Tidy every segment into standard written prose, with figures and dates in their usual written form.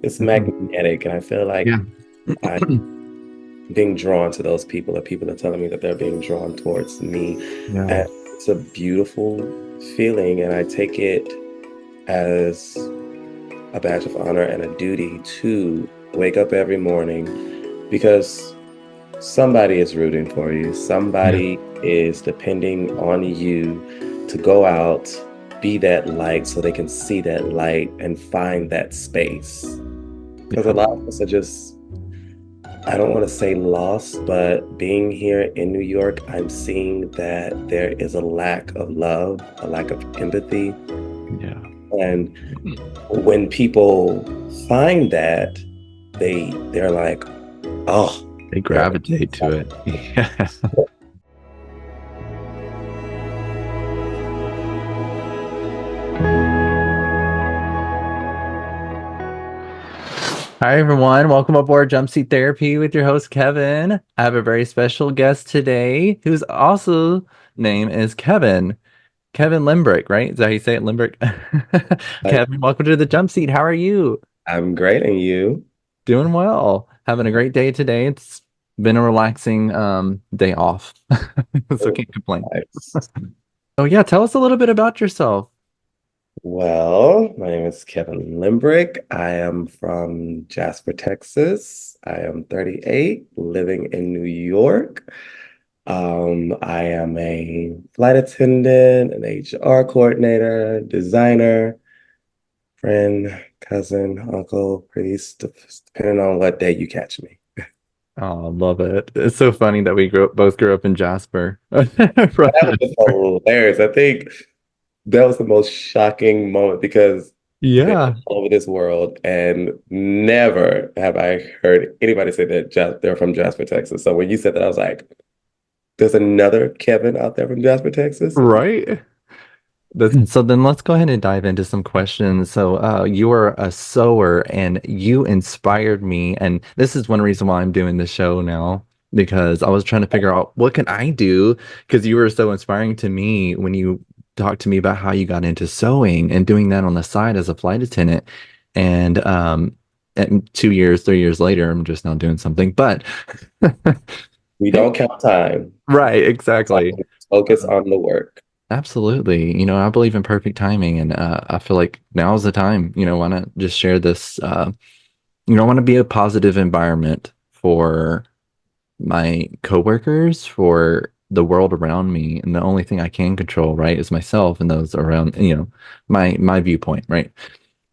it's Mhm. magnetic, and I feel like Yeah. I'm being drawn to those people, or people are telling me that they're being drawn towards me. Yeah. And it's a beautiful feeling, and I take it as a badge of honor and a duty to wake up every morning because somebody is rooting for you. Yeah. Somebody is depending on you to go out, be that light so they can see that light and find that space. Because a Yeah. lot of us are just, I don't want to say lost, but being here in New York, I'm seeing that there is a lack of love, a lack of empathy. Yeah. And when people find that, they're like, oh, They there gravitate is to it. something. Yeah. Hi, everyone. Welcome aboard Jumpseat Therapy with your host, Kevin. I have a very special guest today whose also name is Kevin. Kevin Limbrick, right? Is that how you say it, Limbrick? Like, Kevin, welcome to the Jumpseat. How are you? I'm great, and you? Doing well. Having a great day today. It's been a relaxing day off. So Oh, can't complain. nice. Oh yeah, tell us a little bit about yourself. Well, my name is Kevin Limbrick. I am from Jasper, Texas. I am 38, living in New York. I am a flight attendant, an HR coordinator, designer, friend, cousin, uncle, priest, depending on what day you catch me. Oh, love it. It's so funny that both grew up in Jasper. That was Right. just hilarious. I think that was the most shocking moment because they're Yeah, all over this world, and never have I heard anybody say that they're from Jasper, Texas. So when you said that, I was like, there's another Kevin out there from Jasper, Texas? right. So then let's go ahead and dive into some questions. So you are a sewer and you inspired me. And this is one reason why I'm doing this show now, because I was trying to figure out what can I do? Because you were so inspiring to me when you talked to me about how you got into sewing and doing that on the side as a flight attendant. And 2 years, 3 years later, I'm just now doing something. But We don't count time. right, exactly. Focus on the work. Absolutely. I believe in perfect timing and I feel like now's the time, why not just share this I want to be a positive environment for my coworkers, for the world around me, and the only thing I can control, right, is myself and those around, my viewpoint, right?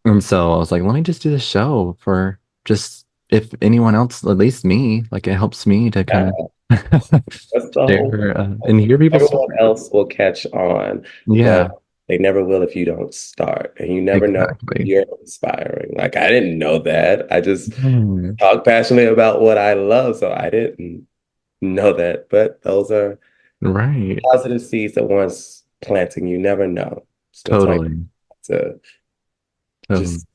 And so I was like, let me just do the show for just if anyone else, at least me, like it helps me to kind Yeah, of that's the whole share and hear people's everyone stories. else will catch on, but Yeah, they never will if you don't start. And you never know exactly. you're inspiring. Like I didn't know that. I just Mm, talk passionately about what I love, so I didn't know that. But those are right. positive seeds that once planting, you never know. So that's why you Totally. have to Totally. just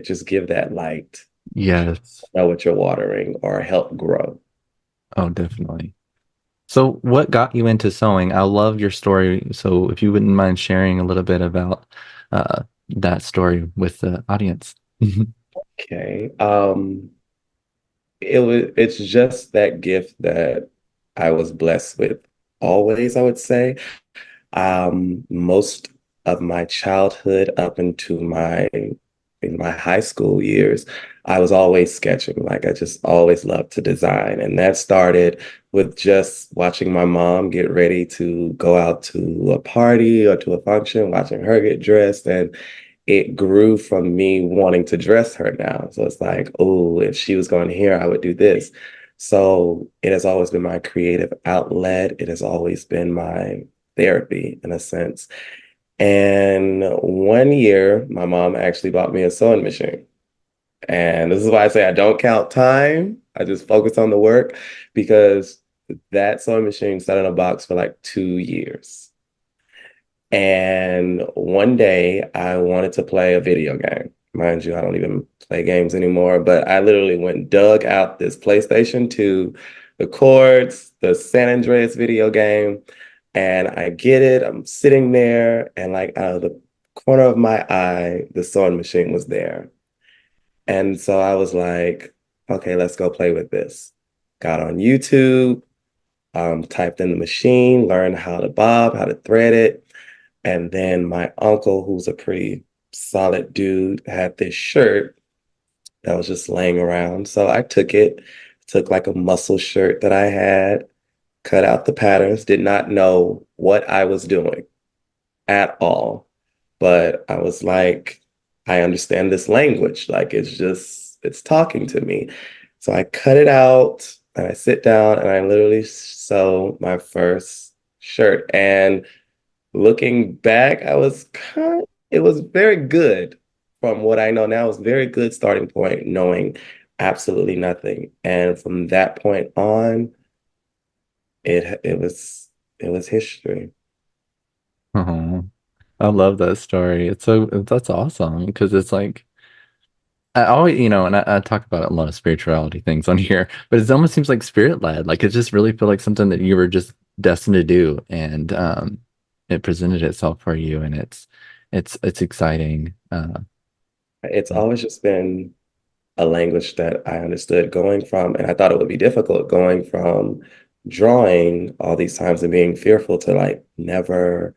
just give that light, Yes. know what you're watering or help grow. Oh, definitely. So, what got you into sewing? I love your story. So, if you wouldn't mind sharing a little bit about that story with the audience. Okay. It's just that gift that I was blessed with always, I would say. Most of my childhood up into my in my high school years, I was always sketching. Like I just always loved to design. And that started with just watching my mom get ready to go out to a party or to a function, watching her get dressed. And it grew from me wanting to dress her now. So it's like, oh, if she was going here, I would do this. So it has always been my creative outlet. It has always been my therapy in a sense. And one year, my mom actually bought me a sewing machine. And this is why I say I don't count time. I just focus on the work because that sewing machine sat in a box for like 2 years. And one day I wanted to play a video game. Mind you, I don't even play games anymore, but I literally went dug out this PlayStation 2, the cords, the San Andreas video game, and I get it. I'm sitting there, and like out of the corner of my eye, the sewing machine was there. And so I was like, okay, let's go play with this. Got on YouTube, typed in the machine, learned how to bob, how to thread it. And then my uncle, who's a pretty solid dude, had this shirt that was just laying around. So I took it, took like a muscle shirt that I had, cut out the patterns, did not know what I was doing at all. But I was like, I understand this language. Like it's talking to me. So I cut it out and I sit down and I literally sew my first shirt. And looking back, it was very good from what I know now. It was a very good starting point, knowing absolutely nothing. And from that point on, it was history. Oh, I love that story. It's so that's awesome because it's like I always, and I talk about a lot of spirituality things on here, but it almost seems like spirit led. Like it just really feel like something that you were just destined to do, and it presented itself for you, and it's exciting. It's always just been a language that I understood going from, and I thought it would be difficult going from drawing all these times and being fearful to like never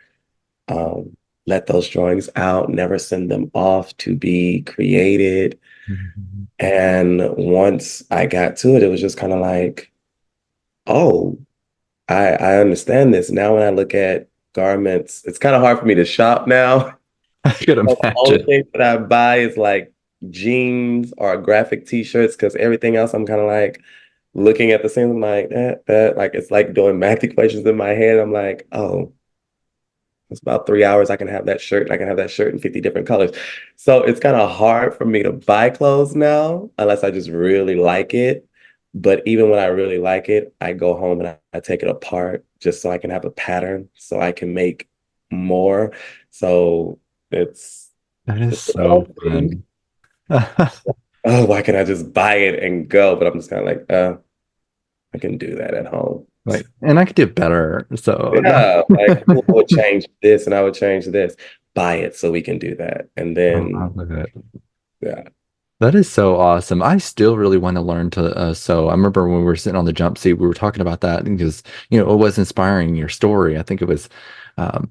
um, let those drawings out, never send them off to be created. Mhm. And once I got to it, it was just kind of like, oh, I understand this. Now when I look at garments, it's kind of hard for me to shop now. I could The only imagine. thing that I buy is like jeans or graphic t-shirts because everything else I'm kind of like looking at the same, I'm like that, like it's like doing math equations in my head. I'm like, oh, it's about 3 hours. I can have that shirt. I can have that shirt in 50 different colors. So it's kind of hard for me to buy clothes now unless I just really like it. But even when I really like it, I go home and I take it apart just so I can have a pattern so I can make more. So it's That is it's so developing. fun. Oh, why can't I just buy it and go? But I'm just kind of like, I can do that at home. Like, and I could do better. So, Yeah, like oh, I would change this and I would change this. Buy it so we can do that. And oh, I then, love it. yeah. That is so awesome. I still really want to learn to sew. I remember when we were sitting on the jump seat, we were talking about that because, it was inspiring your story. I think it was um,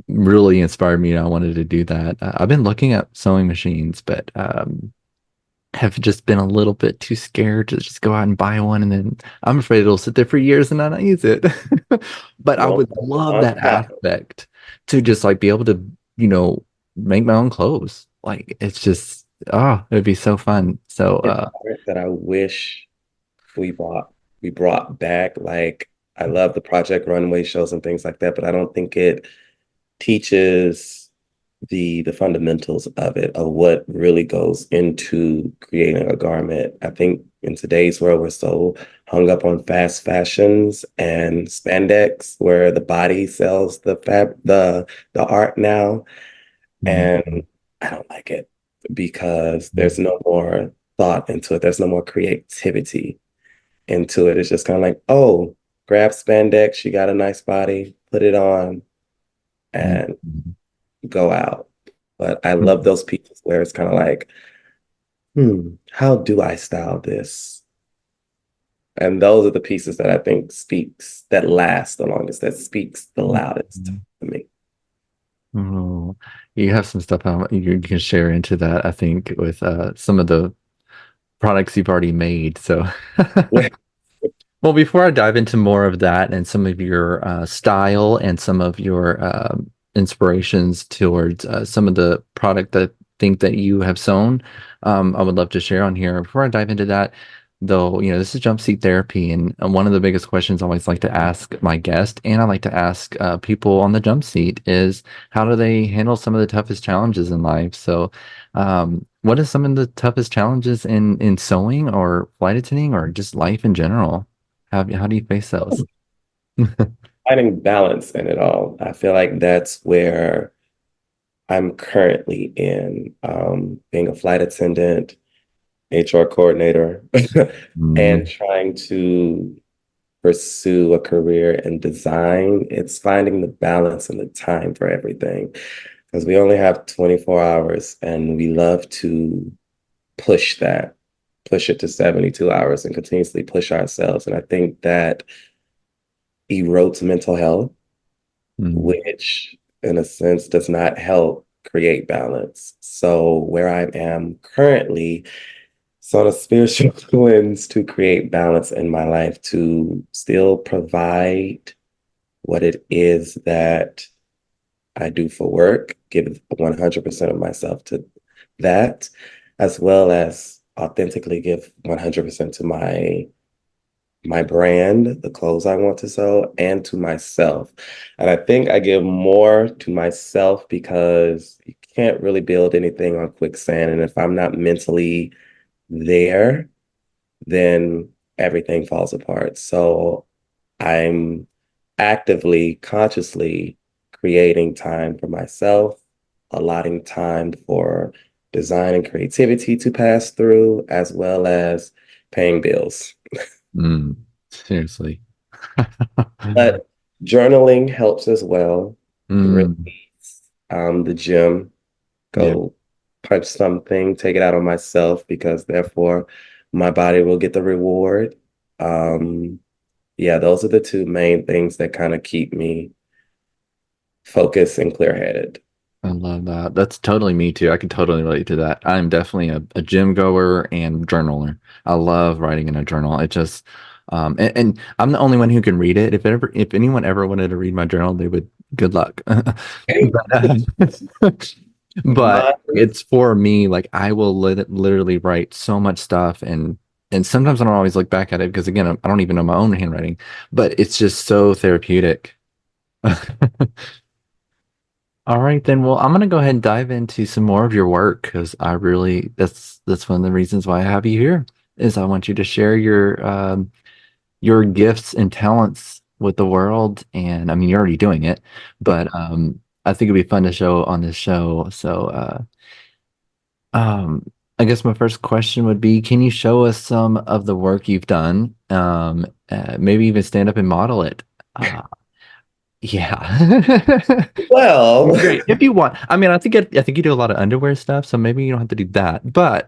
really inspired me. I wanted to do that. I've been looking at sewing machines, but have just been a little bit too scared to just go out and buy one. And then I'm afraid it'll sit there for years and not use it. But I Well, would love on that happen. aspect to just like be able to, make my own clothes. Like it's just, it'd be so fun. So, It's art that I wish we brought we brought back. Like I love the Project Runway shows and things like that, but I don't think it teaches the fundamentals of it, of what really goes into creating a garment. I think in today's world, we're so hung up on fast fashions and spandex, where the body sells the art now. And I don't like it because there's no more thought into it. There's no more creativity into it. It's just kind of like, oh, grab spandex, you got a nice body, put it on and go out. But I love those pieces where it's kind of like, how do I style this? And those are the pieces that I think that last the longest, that speaks the loudest to me. Oh, you have some stuff you can share into that, I think, with some of the products you've already made. So, well, before I dive into more of that and some of your style and some of your inspirations towards some of the product that I think that you have sewn, I would love to share on here. Before I dive into that, though, this is jump seat therapy, and one of the biggest questions I always like to ask my guest, and I like to ask people on the jump seat, is how do they handle some of the toughest challenges in life? So, what are some of the toughest challenges in sewing or flight attending or just life in general? How do you face those? Finding balance in it all. I feel like that's where I'm currently in, being a flight attendant, HR coordinator, and Mm, trying to pursue a career in design. It's finding the balance and the time for everything because we only have 24 hours and we love to push that, push it to 72 hours and continuously push ourselves. And I think that erodes mental health, Mm, which in a sense does not help create balance. So where I am currently, it's on a spiritual cleanse to create balance in my life, to still provide what it is that I do for work, give 100% of myself to that, as well as authentically give 100% to my brand, the clothes I want to sell, and to myself. And I think I give more to myself because you can't really build anything on quicksand. And if I'm not mentally there, then everything falls apart. So I'm actively, consciously creating time for myself, allotting time for design and creativity to pass through, as well as paying bills. mm, seriously. But journaling helps as well. Really, Mm, the gym, yeah, go punch something, take it out on myself because therefore my body will get the reward. Um, yeah, those are the two main things that kind of keep me focused and clear-headed. I love that. That's totally me too. I can totally relate to that. I'm definitely a gym goer and journaler. I love writing in a journal. It just, and I'm the only one who can read it. If anyone ever wanted to read my journal, they would, good luck. But, but Mine, it's for me. Like I will literally write so much stuff and sometimes I don't always look back at it because again, I don't even know my own handwriting, but it's just so therapeutic. All right, then. Well, I'm gonna go ahead and dive into some more of your work because I really that's one of the reasons why I have you here is I want you to share your gifts and talents with the world. And I mean, you're already doing it, but I think it'd be fun to show on this show. So, um, I guess my first question would be, can you show us some of the work you've done? Maybe even stand up and model it. Uh, yeah. well, Great. If you want. I mean, I think you do a lot of underwear stuff, so maybe you don't have to do that. But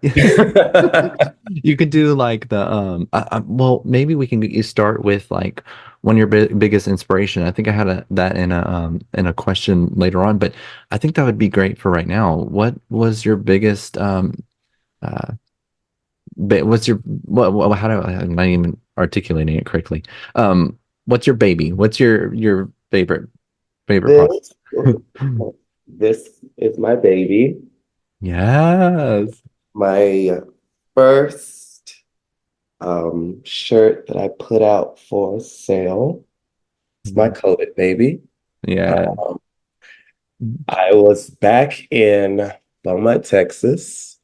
you could do like the well, maybe we can get you start with like one of your biggest inspiration. I think I had that in a question later on, but I think that would be great for right now. What was your biggest uh what's your what how do I'm not even articulating it correctly. What's your baby? What's your favorite part? this this is my baby, Yes. my first shirt that I put out for sale. It's my COVID baby. Yeah. Um, I was back in Beaumont, Texas,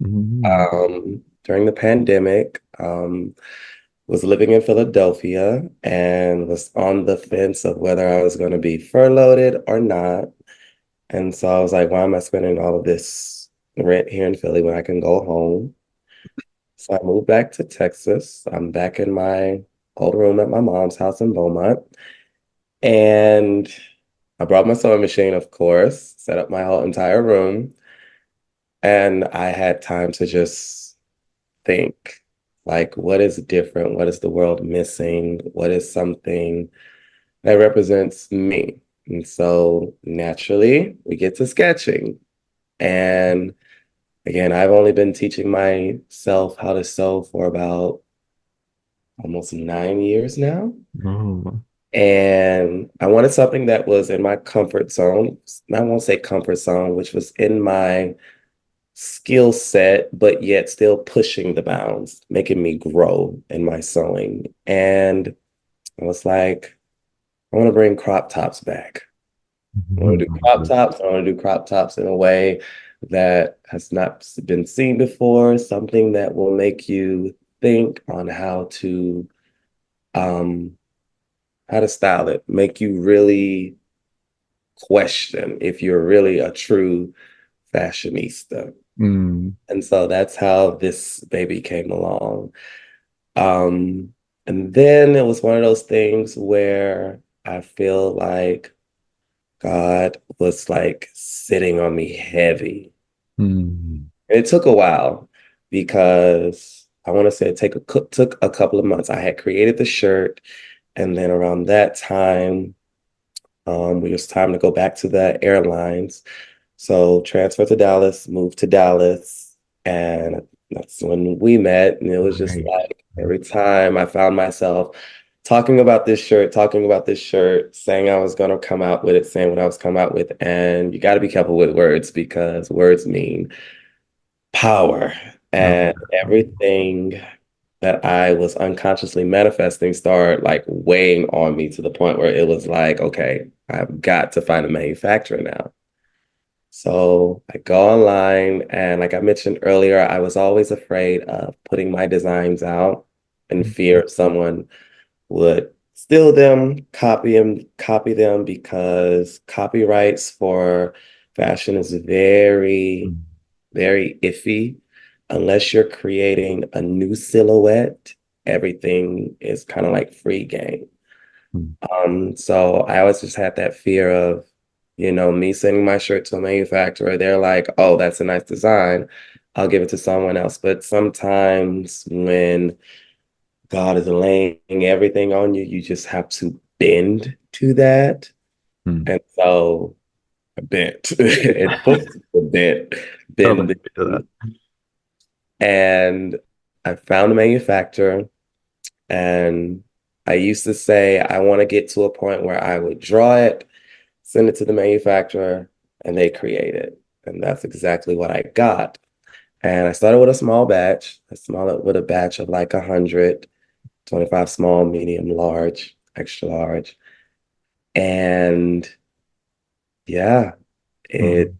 Mhm. during the pandemic. Was living in Philadelphia and was on the fence of whether I was going to be furloughed or not. And so I was like, why am I spending all of this rent here in Philly when I can go home? So I moved back to Texas. I'm back in my old room at my mom's house in Beaumont. And I brought my sewing machine, of course, set up my whole entire room. And I had time to just think, like, what is different? What is the world missing? What is something that represents me? And so naturally, we get to sketching. And again, I've only been teaching myself how to sew for about almost 9 years now. Oh. And I wanted something that was in my comfort zone. I won't say comfort zone, which was in my skill set, but yet still pushing the bounds, making me grow in my sewing. And I was like, I want to bring crop tops back. I want to do crop tops. I want to do crop tops in a way that has not been seen before, something that will make you think on um how to style it, make you really question if you're really a true fashionista. Mm, And so that's how this baby came along. Um, and then it was one of those things where I feel like God was like sitting on me heavy. mm, And it took a while. because I want to say took a couple of months. I had created the shirt, and then around that time, it was time to go back to the airlines. So transferred to Dallas, moved to Dallas, and that's when we met. And it was just Right. like every time I found myself talking about this shirt, saying I was gonna come out with it, saying what I was come out with. And you got to be careful with words because words mean power. Oh, And everything that I was unconsciously manifesting started like weighing on me to the point where it was like, okay, I've got to find a manufacturer now. So I go online, and like I mentioned earlier, I was always afraid of putting my designs out in fear someone would steal them, copy them because copyrights for fashion is very, very iffy. Unless you're creating a new silhouette, everything is kind of like free game. So I always just had that fear of, me sending my shirt to a manufacturer. They're like, oh, that's a nice design. I'll give it to someone else. But sometimes when God is laying everything on you, you just have to bend to that. And so I bent. It pushed the totally bend. do that. And I found a manufacturer. And I used to say, I want to get to a point where I would draw it, send it to the manufacturer, and they create it. And that's exactly what I got. And I started with a small batch, with a batch of like 100, 25 small, medium, large, extra large. And yeah, it Mhm.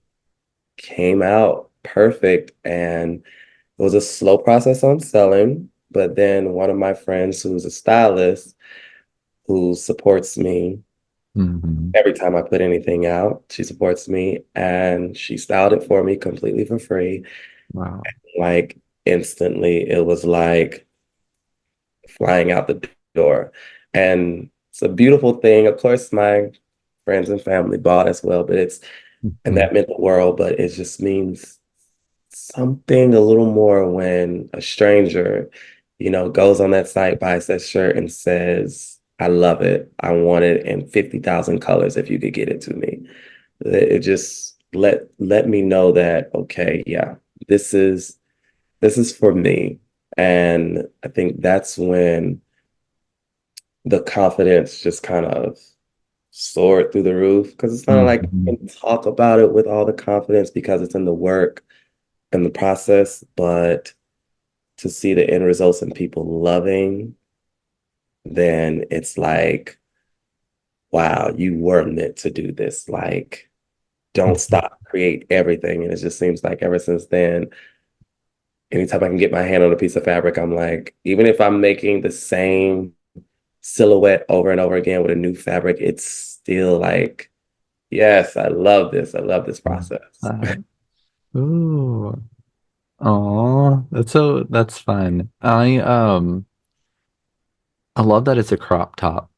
came out perfect. And it was a slow process on selling. But then one of my friends who's a stylist who supports me Mhm. every time I put anything out, she supports me and she styled it for me completely for free. Wow. Like instantly, it was like flying out the door. And it's a beautiful thing. Of course, my friends and family bought as well, and Mhm. that meant the world, but it just means something a little more when a stranger, goes on that site, buys that shirt and says, I love it. I want it in 50,000 colors if you could get it to me. It just let me know that, okay, yeah, this is this is for me. And I think that's when the confidence just kind of soared through the roof because it's not like Mhm. you can talk about it with all the confidence because it's in the work and the process, but to see the end results and people loving, then it's like, wow, you were meant to do this. Like, don't Mhm. stop, create everything. And it just seems like ever since then, anytime I can get my hand on a piece of fabric, I'm like, even if I'm making the same silhouette over and over again with a new fabric, it's still like, yes, I love this. I love this process. Uh, ooh. Oh, that's fun. I love that it's a crop top.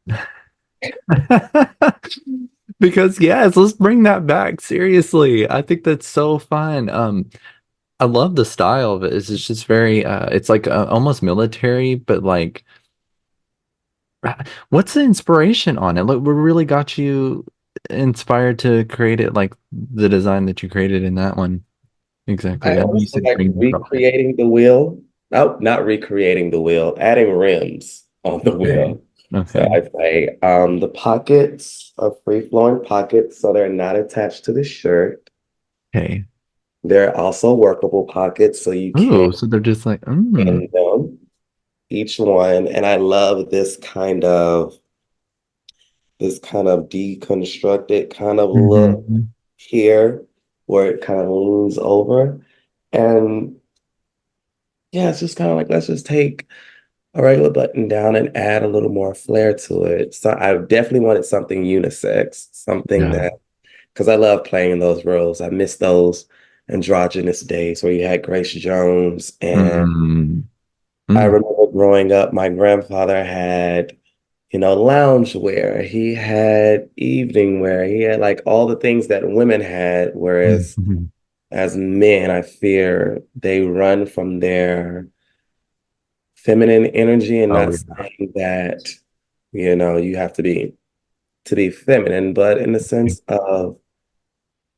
Because yes, let's bring that back. Seriously. I think that's so fun. I love the style of it. It's just very it's like almost military, but like what's the inspiration on it? Look, what really got you inspired to create it like the design that you created in that one? I Exactly. I know you honestly said like green across. recreating the wheel. No, not recreating the wheel, adding rims on the Okay. wheel. So Okay. I say the pockets are free-flowing pockets, so they're not attached to the shirt. Okay. They're also workable pockets, so you can Ooh, so they're just like, in them, each one. And I love this kind of deconstructed kind of look hmm here, where it kind of leans over. And yeah, it's just kind of like, let's just take a regular button down and add a little more flair to it. So I definitely wanted something unisex, something Yeah. that, because I love playing those roles. I miss those androgynous days where you had Grace Jones. And Mm. I Mm. remember growing up, my grandfather had, lounge wear. He had evening wear. He had like all the things that women had, whereas Mhm. as men, I fear they run from their feminine energy, and Oh not yeah. saying that, you have to be feminine, but in the sense of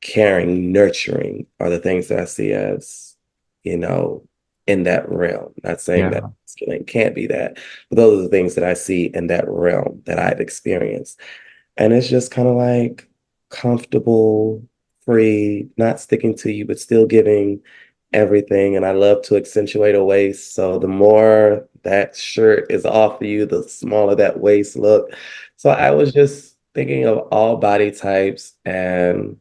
caring, nurturing are the things that I see as, you know, in that realm. Not saying that Yeah. masculine can't be that, but those are the things that I see in that realm that I've experienced. And it's just kind of like comfortable, free, not sticking to you, but still giving everything. And I love to accentuate a waist. So the more that shirt is off of you, the smaller that waist look. So I was just thinking of all body types and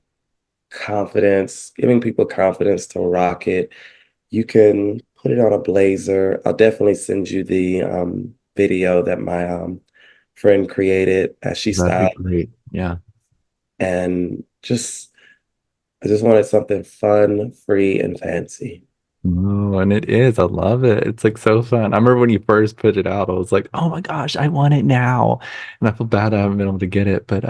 confidence, giving people confidence to rock it. You can put it on a blazer. I'll definitely send you the video that my friend created as she That'd be styled. great. Yeah. And I just wanted something fun, free, and fancy. Oh, and it is. I love it. It's like so fun. I remember when you first put it out, I was like, oh my gosh, I want it now. And I feel bad I haven't been able to get it. But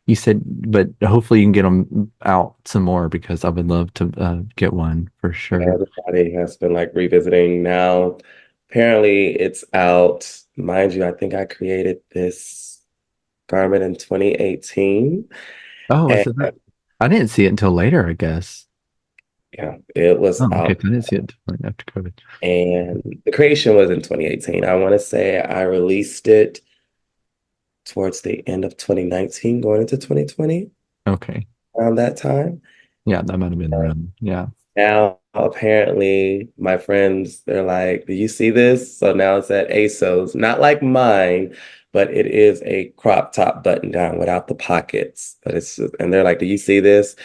you said, but hopefully you can get them out some more because I would love to get one for sure. Everybody has been like revisiting now. Apparently, it's out. Mind you, I think I created this garment in 2018. Oh, And so that I didn't see it until later, I guess. yeah, it was Oh, okay. out. So I didn't see it until right after COVID. And the creation was in 2018. I want to say I released it towards the end of 2019, going into 2020, Okay. around that time. Yeah, that might have been around. Yeah. Now, apparently, my friends, they're like, "Do you see this?" So now it's at ASOS, not like mine, but it is a crop top button down without the pockets. But and they're like, "Do you see this?"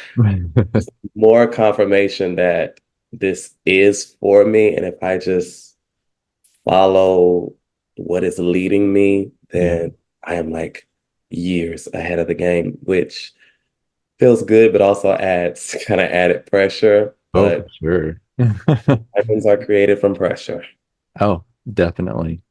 Just more confirmation that this is for me. And if I just follow what is leading me, Yeah. then I am like years ahead of the game, which feels good, but also adds kind of added pressure. Oh, for But sure. weapons are created from pressure. Oh, definitely.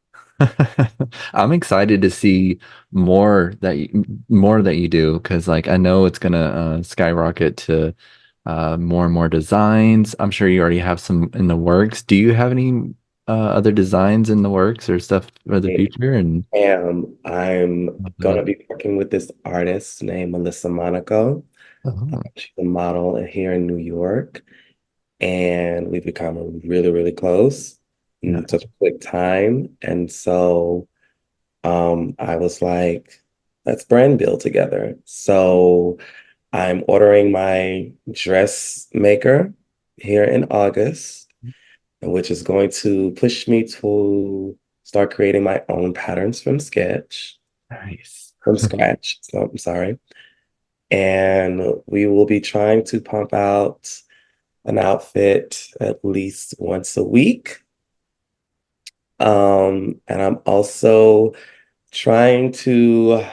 I'm excited to see more that you do because like I know it's gonna skyrocket to more and more designs. I'm sure you already have some in the works. Do you have any other designs in the works or stuff for the I future? And I'm gonna be working with this artist named Melissa Monaco. oh, She's a model here in New York, and we've become really, really close yeah. in such a quick time. And so I was like, let's brand build together. So I'm ordering my dress maker here in August, which is going to push me to start creating my own patterns Nice. from scratch. So I'm sorry. And we will be trying to pump out an outfit at least once a week. And I'm also trying to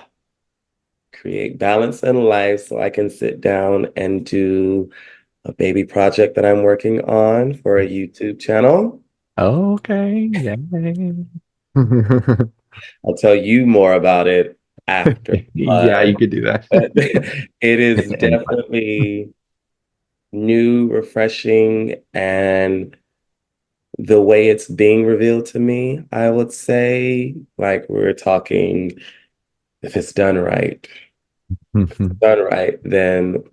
create balance in life so I can sit down and do a baby project that I'm working on for a YouTube channel. Okay. Yay. I'll tell you more about it after, Yeah, but you could do that. it is Get the input. definitely new, refreshing, and the way it's being revealed to me, I would say, like we're talking, if it's done right, then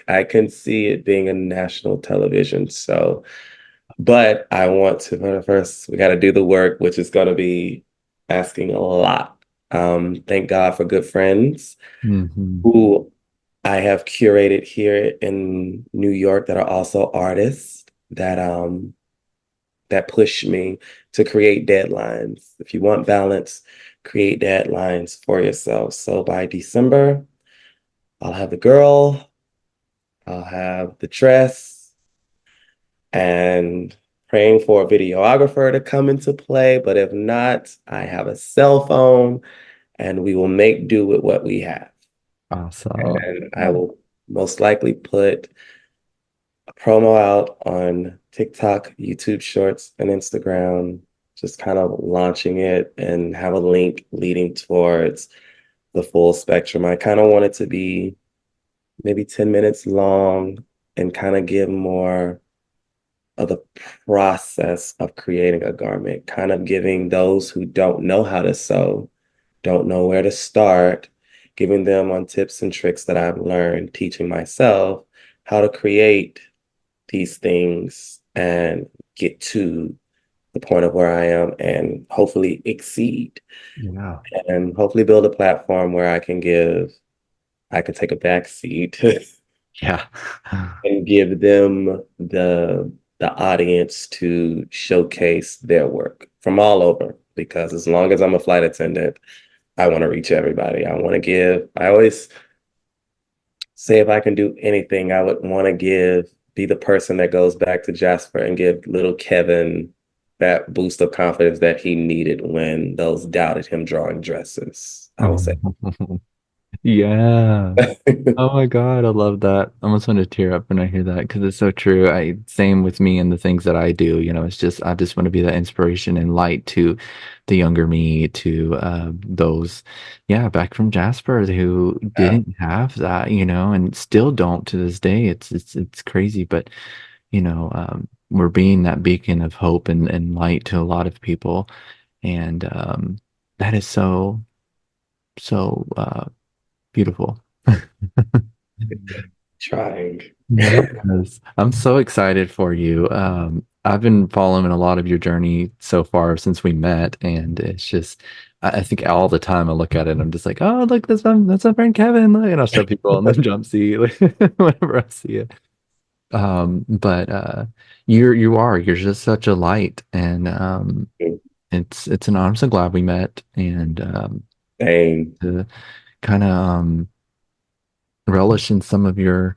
I can see it being a national television. So, but I want to first, we got to do the work, which is going to be asking a lot. Thank God for good friends Hmm. who I have curated here in New York that are also artists that push me to create deadlines. If you want balance, create deadlines for yourself. So by December, I'll have the girl, I'll have the dress, and praying for a videographer to come into play. But if not, I have a cell phone and we will make do with what we have. Awesome. And I will most likely put a promo out on TikTok, YouTube Shorts, and Instagram, just kind of launching it and have a link leading towards the full spectrum. I kind of want it to be maybe 10 minutes long, and kind of give more of the process of creating a garment, kind of giving those who don't know how to sew, don't know where to start, giving them on tips and tricks that I've learned, teaching myself how to create these things and get to the point of where I am and hopefully exceed Yeah. and hopefully build a platform where I can take a back seat Yeah. and give them the audience to showcase their work from all over. Because as long as I'm a flight attendant, I want to reach everybody. I always say if I can do anything, I would want to be the person that goes back to Jasper and give little Kevin that boost of confidence that he needed when those doubted him drawing dresses. I would say. Yeah. Oh my God, I love that. I almost want to tear up when I hear that because it's so true. Same with me and the things that I do. It's just I just want to be that inspiration and light to the younger me, to those, yeah, back from Jasper who Yeah. didn't have that, and still don't to this day. It's crazy, but we're being that beacon of hope and light to a lot of people, and that is so beautiful. Trying. Yes, I'm so excited for you. I've been following a lot of your journey so far since we met, and it's just, I think all the time I look at it, I'm just like, oh, look, that's my friend Kevin. Look, and I'll show people on the jump seat like, whenever I see it. But you're just such a light, and it's an honor. I'm so glad we met, and Dang. to kind of relish in some of your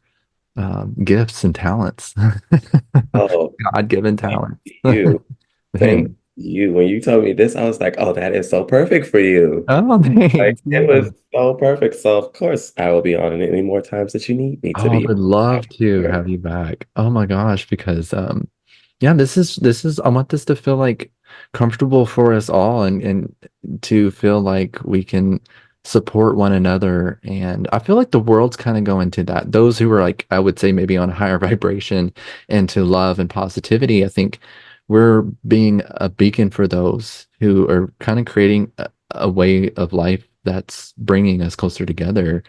gifts and talents, Oh, God-given thank talents. you. Thanks. Thank you. When you told me this, I was like, oh, that is so perfect for you. Oh, Like thanks. it Yeah. was so perfect. So of course I will be on it any more times that you need me to Oh, I be. would love to have you back. Oh my gosh, because yeah, this is I want this to feel like comfortable for us all, and to feel like we can support one another. And I feel like the world's kind of going to that. Those who are like, I would say maybe on a higher vibration into love and positivity, I think we're being a beacon for those who are kind of creating a way of life that's bringing us closer together,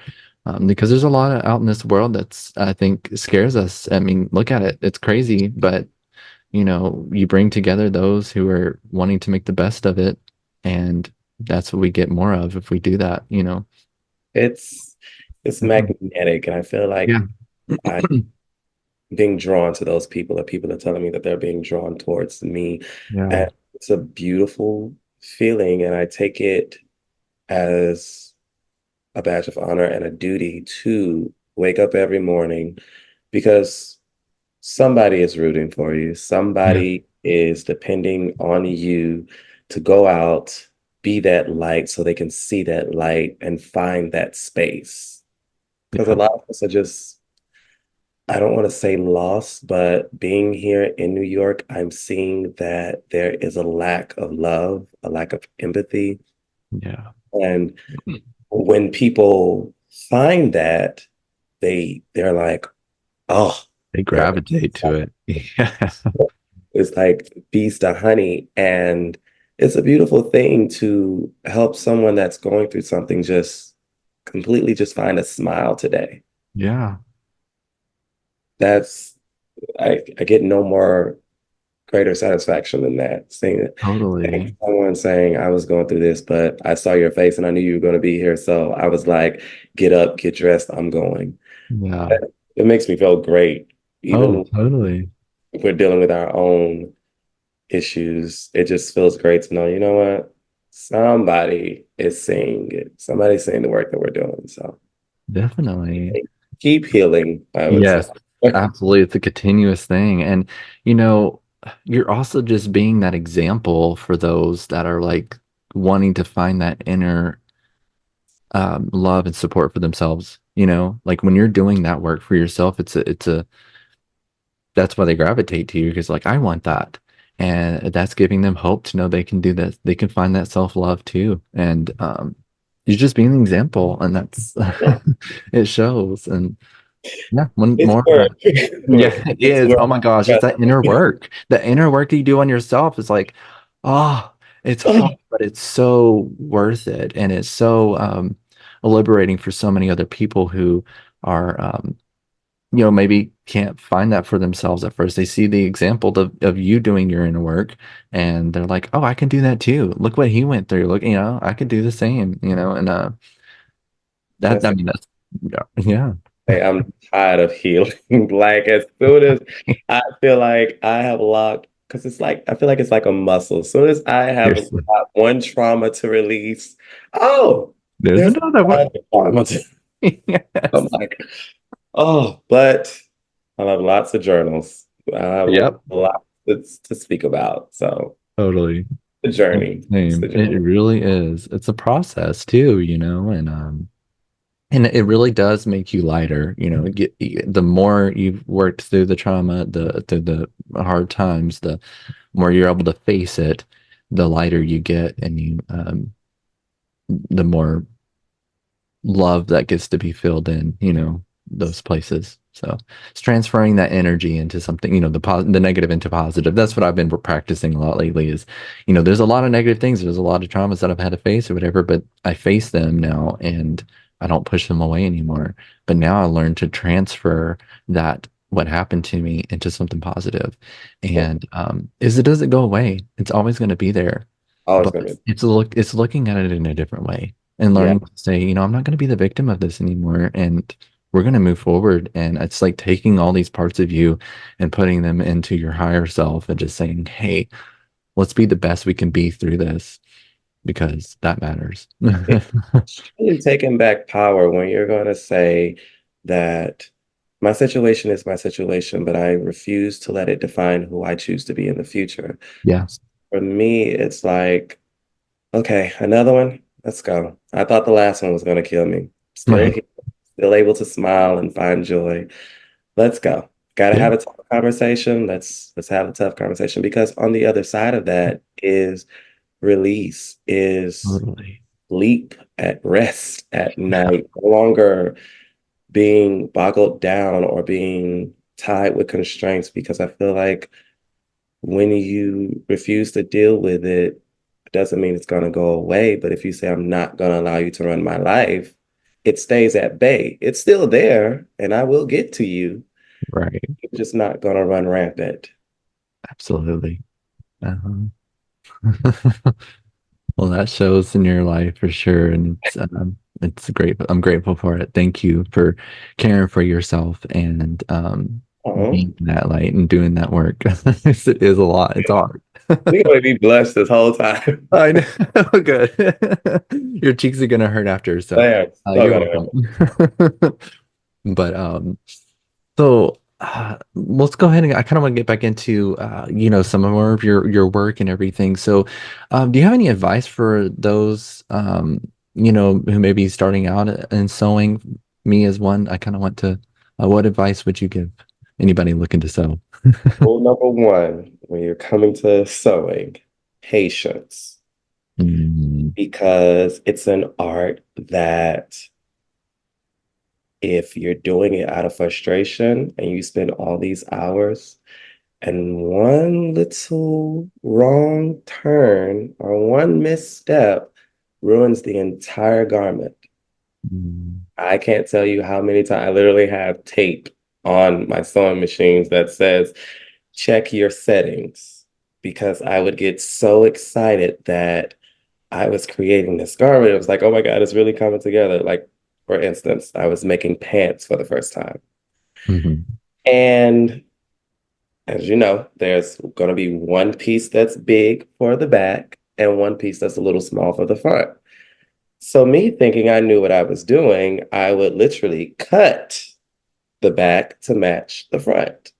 because there's a lot of out in this world that's I think scares us. I mean, look at it; it's crazy, but you bring together those who are wanting to make the best of it, and that's what we get more of if we do that. It's it's Mhm. magnetic, and I feel like Yeah, I'm being drawn to those people, or people are telling me that they're being drawn towards me. yeah, And it's a beautiful feeling, and I take it as a badge of honor and a duty to wake up every morning because somebody is rooting for you. yeah, Somebody is depending on you to go out, be that light so they can see that light and find that space. Because a yeah, lot of us are just, I don't want to say lost, but being here in New York, I'm seeing that there is a lack of love, a lack of empathy. yeah. And when people find that, they're like, oh, They there gravitate to it. Yeah, it's like bees to honey. And it's a beautiful thing to help someone that's going through something just completely just find a smile today. yeah, That's I get no more greater satisfaction than that. Seeing totally. someone saying I was going through this, but I saw your face and I knew you were going to be here. So I was like, get up, get dressed, I'm going. Yeah. It makes me feel great. Oh, Even totally. if we're dealing with our own issues, it just feels great to know, you know what? Somebody is seeing it. Somebody's seeing the work that we're doing. So Definitely. keep healing, I would say. Yes, absolutely. It's a continuous thing. And, you know, you're also just being that example for those that are like wanting to find that inner love and support for themselves. Like when you're doing that work for yourself, that's why they gravitate to you because, like, I want that. And that's giving them hope to know they can do this. They can find that self-love too. And you're just being an example, and that's Yeah. it shows. And Yeah, one It's more. work. Yeah, Look, it it's is. work. Oh my gosh, it's Trust that inner work. The inner work that you do on yourself is like, oh, it's hard, me. but it's so worth it. And it's so liberating for so many other people who are maybe can't find that for themselves at first. They see the example of you doing your inner work and they're like, oh, I can do that too. Look what he went through. Look, I could do the same, and that, I Listen, mean, that's, yeah. hey, I'm tired of healing. Like as soon as I feel like I have locked, because it's like I feel like it's like a muscle. As soon as I have Seriously. got one trauma to release, oh, There's there's another one. another trauma to, I'm Yes. like, oh, but I have lots of journals. I have Yep. a lot to speak about. So Totally. the journey. It's Same. the It journey. really is. It's a process too, and it really does make you lighter. The more you've worked through the trauma, through the hard times, the more you're able to face it, the lighter you get, and the more love that gets to be filled in, those places. So it's transferring that energy into something, the negative into positive. That's what I've been practicing a lot lately is, there's a lot of negative things. There's a lot of traumas that I've had to face or whatever, but I face them now and I don't push them away anymore. But now I learn to transfer that what happened to me into something positive. Yeah, And is it doesn't go away. It's always going to be there. always But gonna be. it's looking at it in a different way and Yeah. learning to say, I'm not going to be the victim of this anymore. And we're going to move forward. And it's like taking all these parts of you and putting them into your higher self and just saying, hey, let's be the best we can be through this because that matters. It's really taking back power when you're going to say that my situation is my situation, but I refuse to let it define who I choose to be in the future. Yeah. For me, it's like, okay, another one. Let's go. I thought the last one was going to kill me. Still Right. here, still able to smile and find joy. Let's go. Got to Yeah. have a tough conversation. Let's have a tough conversation because on the other side of that is release, is Totally. sleep at rest at Yeah. night, no longer being boggled down or being tied with constraints because I feel like when you refuse to deal with it, it doesn't mean it's going to go away. But if you say, I'm not going to allow you to run my life, it stays at bay. It's still there and I will get to you. Right. It's just not going to run rampant. Absolutely. Uh-huh. Well, that shows in your life for sure, and it's great. I'm grateful for it. Thank you for caring for yourself and Uh-huh. being that light and doing that work. It is a lot. It's hard. We're going to be blessed this whole time. I know. Good. Your cheeks are gonna hurt after, so Damn, still you're got welcome. to. But so let's go ahead and I kind of want to get back into some more of your work and everything. So do you have any advice for those who may be starting out in sewing? Me as one, I kind of want to what advice would you give anybody looking to sew? Rule number one, when you're coming to sewing, patience, Mm, because it's an art that if you're doing it out of frustration and you spend all these hours and one little wrong turn or one misstep ruins the entire garment. mm, I can't tell you how many times I literally have tape on my sewing machines that says, check your settings, because I would get so excited that I was creating this garment. It was like, oh my God, it's really coming together. Like, for instance, I was making pants for the first time. mhm, And as you know, there's going to be one piece that's big for the back and one piece that's a little small for the front. So, me thinking I knew what I was doing, I would literally cut the back to match the front.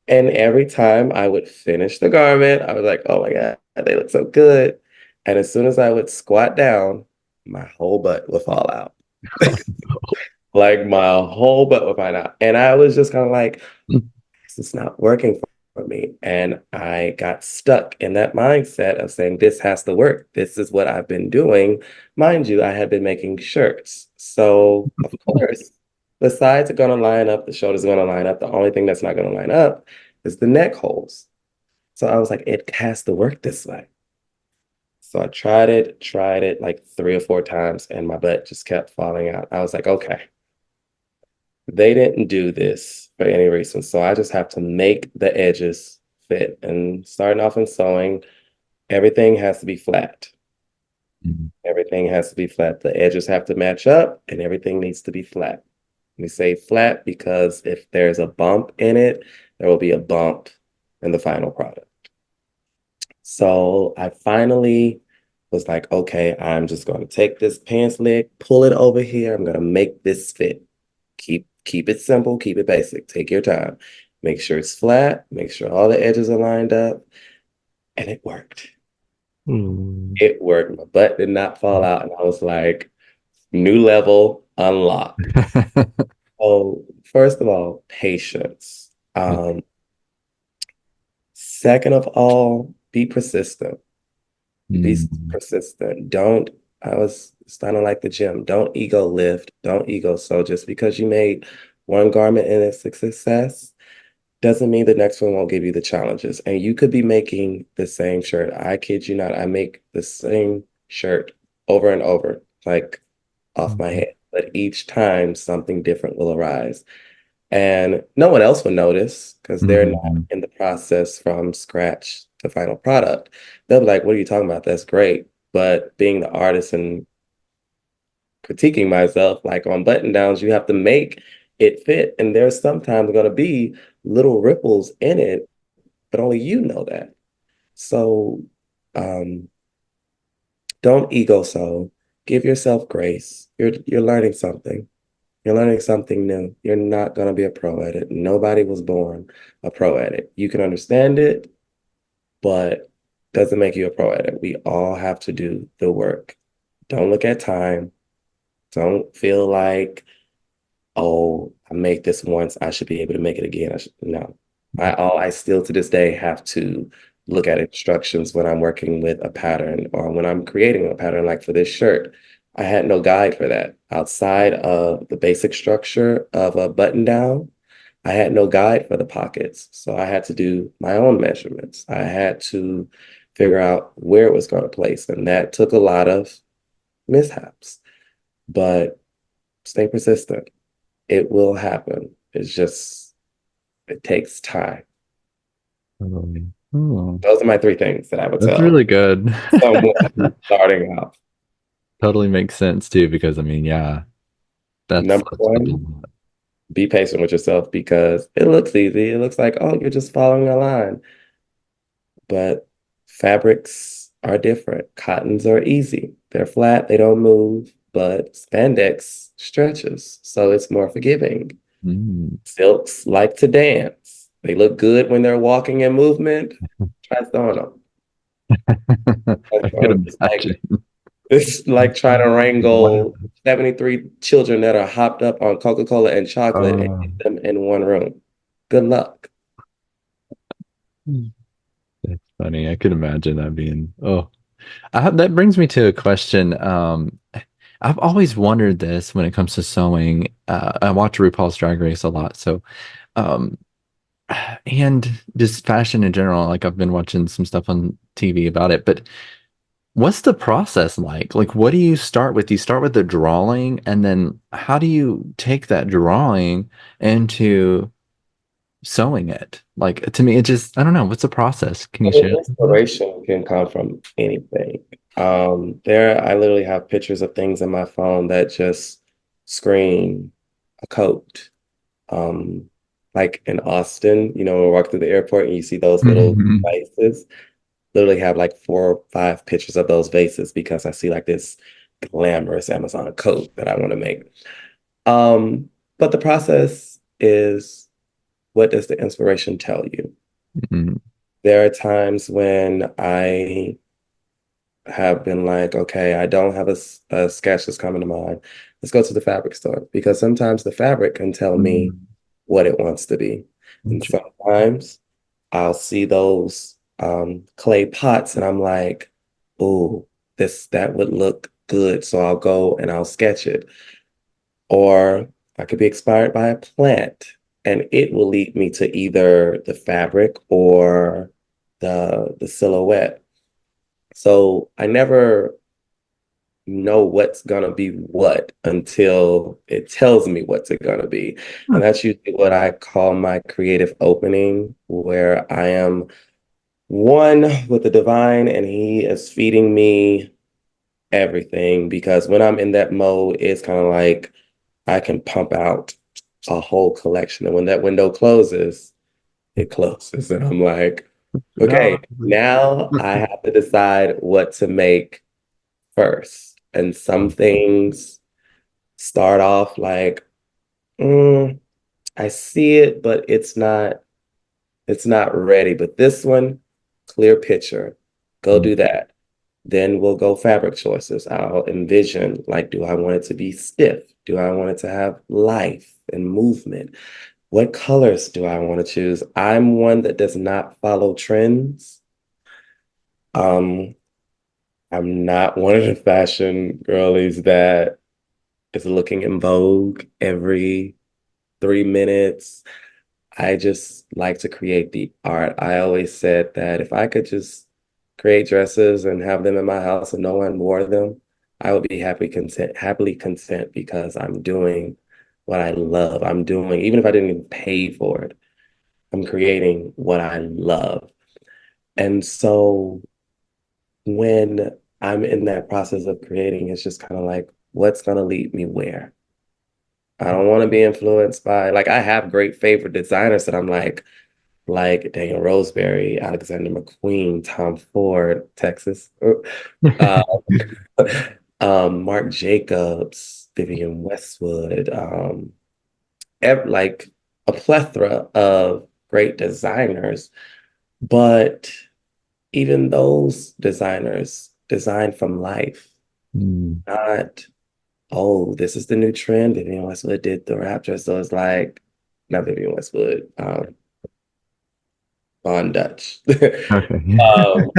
And every time I would finish the garment, I was like, oh my God, they look so good. And as soon as I would squat down, my whole butt would fall out. Like my whole butt would fall out. And I was just kind of like, this is not working for me. And I got stuck in that mindset of saying, this has to work. This is what I've been doing. Mind you, I had been making shirts. So, of course, The sides are going to line up, the shoulders are going to line up. The only thing that's not going to line up is the neck holes. So I was like, it has to work this way. So I tried it like 3 or 4 times, and my butt just kept falling out. I was like, okay, they didn't do this for any reason. So I just have to make the edges fit. And starting off in sewing, everything has to be flat. Mhm. Everything has to be flat. The edges have to match up, and everything needs to be flat. We say flat because if there's a bump in it, there will be a bump in the final product. So I finally was like, okay, I'm just going to take this pants leg, pull it over here. I'm going to make this fit. Keep it simple, keep it basic. Take your time. Make sure it's flat, make sure all the edges are lined up, and it worked. Mm. It worked. My butt did not fall out, and I was like, new level unlocked. So, first of all, patience. Second of all, be persistent. Be Mm. persistent. Don't, I was starting like the gym. Don't ego lift. Don't ego sew. Just because you made one garment and it's a success doesn't mean the next one won't give you the challenges. And you could be making the same shirt. I kid you not. I make the same shirt over and over, like off my Mhm. head. But each time something different will arise. And no one else would notice because they're not Mhm. in the process from scratch to final product. They'll be like, what are you talking about? That's great. But being the artist and critiquing myself, like on button downs, you have to make it fit. And there's sometimes going to be little ripples in it, but only you know that. So um, don't ego so. Give yourself grace. You're learning something. You're learning something new. You're not going to be a pro at it. Nobody was born a pro at it. You can understand it, but doesn't make you a pro at it. We all have to do the work. Don't look at time. Don't feel like, oh, I make this once, I should be able to make it again. No. I still to this day have to look at instructions when I'm working with a pattern or when I'm creating a pattern, like for this shirt. I had no guide for that. Outside of the basic structure of a button down, I had no guide for the pockets. So I had to do my own measurements. I had to figure out where it was going to place. And that took a lot of mishaps. But stay persistent. It will happen. It's just, it takes time. Totally. Oh, Those are my 3 things that I would that's tell really good. someone starting out. Totally makes sense too, because I mean, yeah, Number that's a one, lot. be patient with yourself because it looks easy. It looks like, oh, you're just following a line. But fabrics are different. Cottons are easy. They're flat, they don't move, but spandex stretches, so it's more forgiving. Mm. Silks like to dance. They look good when they're walking in movement. Try throwing them. Try I throwing could them. imagine. It's like trying to Wow. wrangle 73 children that are hopped up on Coca-Cola and chocolate and Oh, get them in one room. Good luck. that's funny. I could imagine that being, oh, that brings me to a question. I've always wondered this when it comes to sewing. I watch RuPaul's Drag Race a lot, so um, and just fashion in general. Like I've been watching some stuff on TV about it, but what's the process like? Like, what do you start with? Do you start with the drawing, and then how do you take that drawing into sewing it? Like to me, it just I don't know. What's the process? Can you Well, share the that with us? inspiration can come from anything. There, I literally have pictures of things in my phone that just scream a coat. Um, like in Austin, when we walk through the airport and you see those little Mhm. vases, literally have like 4 or 5 pictures of those vases because I see like this glamorous Amazon coat that I want to make. Um, but the process is, what does the inspiration tell you? Mhm. There are times when I have been like, okay, I don't have a sketch that's coming to mind. Let's go to the fabric store because sometimes the fabric can tell me Mhm. what it wants to be. And Interesting. sometimes I'll see those clay pots and I'm like, oh, that would look good. So I'll go and I'll sketch it. Or I could be inspired by a plant, and it will lead me to either the fabric or the silhouette. So I never know what's gonna be what until it tells me what's it gonna be. And that's usually what I call my creative opening, where I am one with the divine and he is feeding me everything. Because when I'm in that mode, it's kind of like I can pump out a whole collection. And when that window closes, it closes. And I'm like, okay, No. now I have to decide what to make first. And some things start off like, mm, I see it, but it's not ready. But this one, clear picture. Go do that. Then we'll go fabric choices. I'll envision, like, do I want it to be stiff? Do I want it to have life and movement? What colors do I want to choose? I'm one that does not follow trends. Um, I'm not one of the fashion girlies that is looking in Vogue every 3 minutes. I just like to create the art. I always said that if I could just create dresses and have them in my house and no one wore them, I would be happily content because I'm doing what I love. I'm doing, even if I didn't even pay for it, I'm creating what I love. And so when I'm in that process of creating, it's just kind of like, what's going to lead me where? I don't want to be influenced by, like, I have great favorite designers that I'm like Daniel Roseberry, Alexander McQueen, Tom Ford, Texas, uh, Marc Jacobs, Vivienne Westwood, like a plethora of great designers. But even those designers design from life, Mm. not, oh, this is the new trend. Vivienne Westwood did the Rapture. So it's like, not Vivienne Westwood, Von Dutch. Okay. um,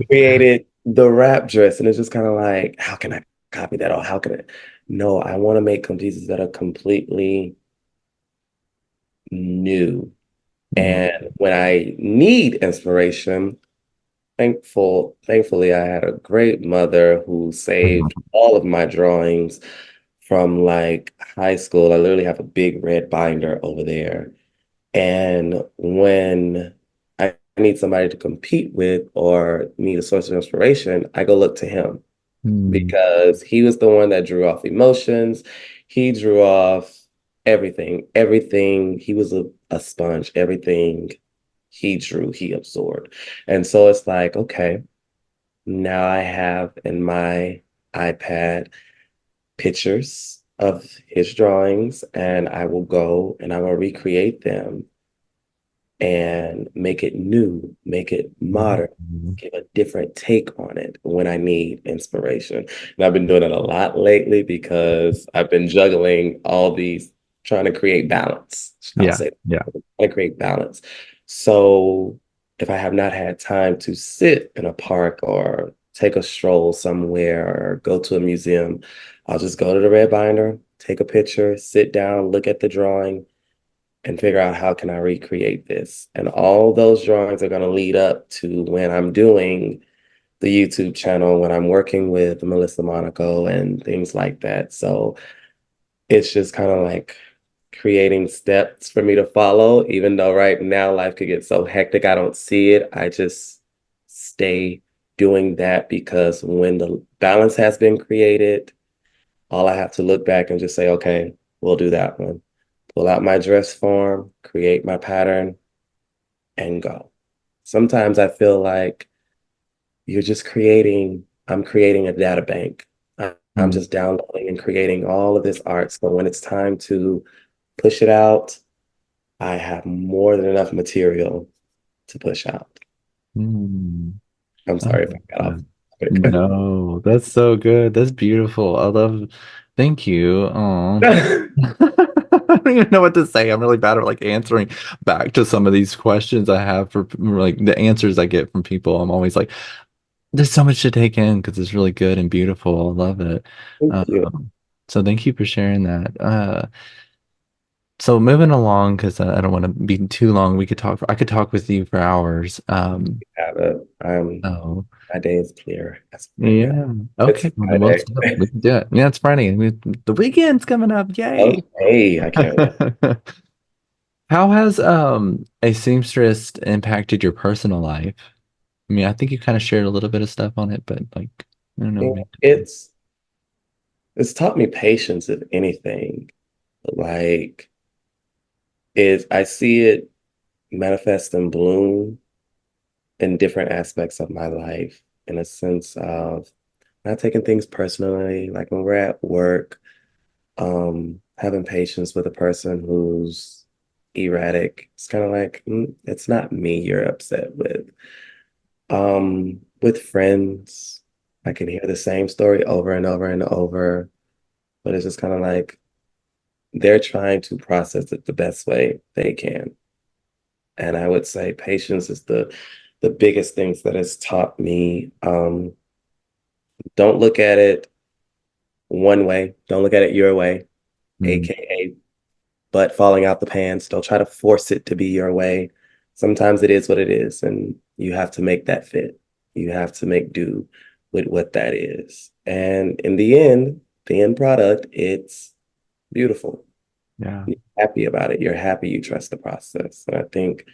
Created the wrap dress, and it's just kind of like, how can I copy that? Or how can I? No, I want to make pieces that are completely new. Mm. And when I need inspiration, thankfully, I had a great mother who saved all of my drawings from like high school. I literally have a big red binder over there. And when I need somebody to compete with or need a source of inspiration, I go look to him Mm. because he was the one that drew off emotions. He drew off everything, everything. He was a sponge. Everything he drew, he absorbed. And so it's like, okay, now I have in my iPad pictures of his drawings, and I will go and I will recreate them and make it new, make it modern, Mm. give a different take on it when I need inspiration. And I've been doing it a lot lately because I've been juggling all these, trying to create balance. I'll Yeah. say, Yeah. trying to create balance. So if I have not had time to sit in a park or take a stroll somewhere or go to a museum, I'll just go to the red binder, take a picture, sit down, look at the drawing, and figure out how can I recreate this. And all those drawings are going to lead up to when I'm doing the YouTube channel, when I'm working with Melissa Monaco and things like that. So it's just kind of like creating steps for me to follow, even though right now life could get so hectic, I don't see it. I just stay doing that because when the balance has been created, all I have to look back and just say, okay, we'll do that one. Pull out my dress form, create my pattern, and go. Sometimes I feel like I'm creating a data bank. I'm Mm. just downloading and creating all of this art. So when it's time to push it out, I have more than enough material to push out. Mm. I'm I sorry if love I got off that. topic. No, that's so good. That's beautiful. I love, thank you. Oh, I don't even know what to say. I'm really bad at like answering back to some of these questions I have for like the answers I get from people. I'm always like, there's so much to take in because it's really good and beautiful. I love it. Thank you. So thank you for sharing that. So moving along, because I don't want to be too long. I could talk with you for hours. Have a, Oh, my day is clear as of right now. yeah. It's Okay. Well, then Friday. we can do it. Yeah, it's Friday. The weekend's coming up. Yay. Okay, I can't wait. How has a seamstress impacted your personal life? I mean, I think you kind of shared a little bit of stuff on it, but like, I don't know, Yeah, maybe. it's taught me patience, if anything. Like I see it manifest and bloom in different aspects of my life in a sense of not taking things personally. Like when we're at work, having patience with a person who's erratic. It's kind of like, it's not me you're upset with. With friends, I can hear the same story over and over and over, but it's just kind of like they're trying to process it the best way they can. And I would say patience is the biggest things that has taught me. Don't look at it one way. Don't look at it your way, Mm, aka butt falling out the pants. Don't try to force it to be your way. Sometimes it is what it is, and you have to make that fit. You have to make do with what that is. And in the end product, it's beautiful. yeah, You're happy about it. You're happy you trust the process. And I think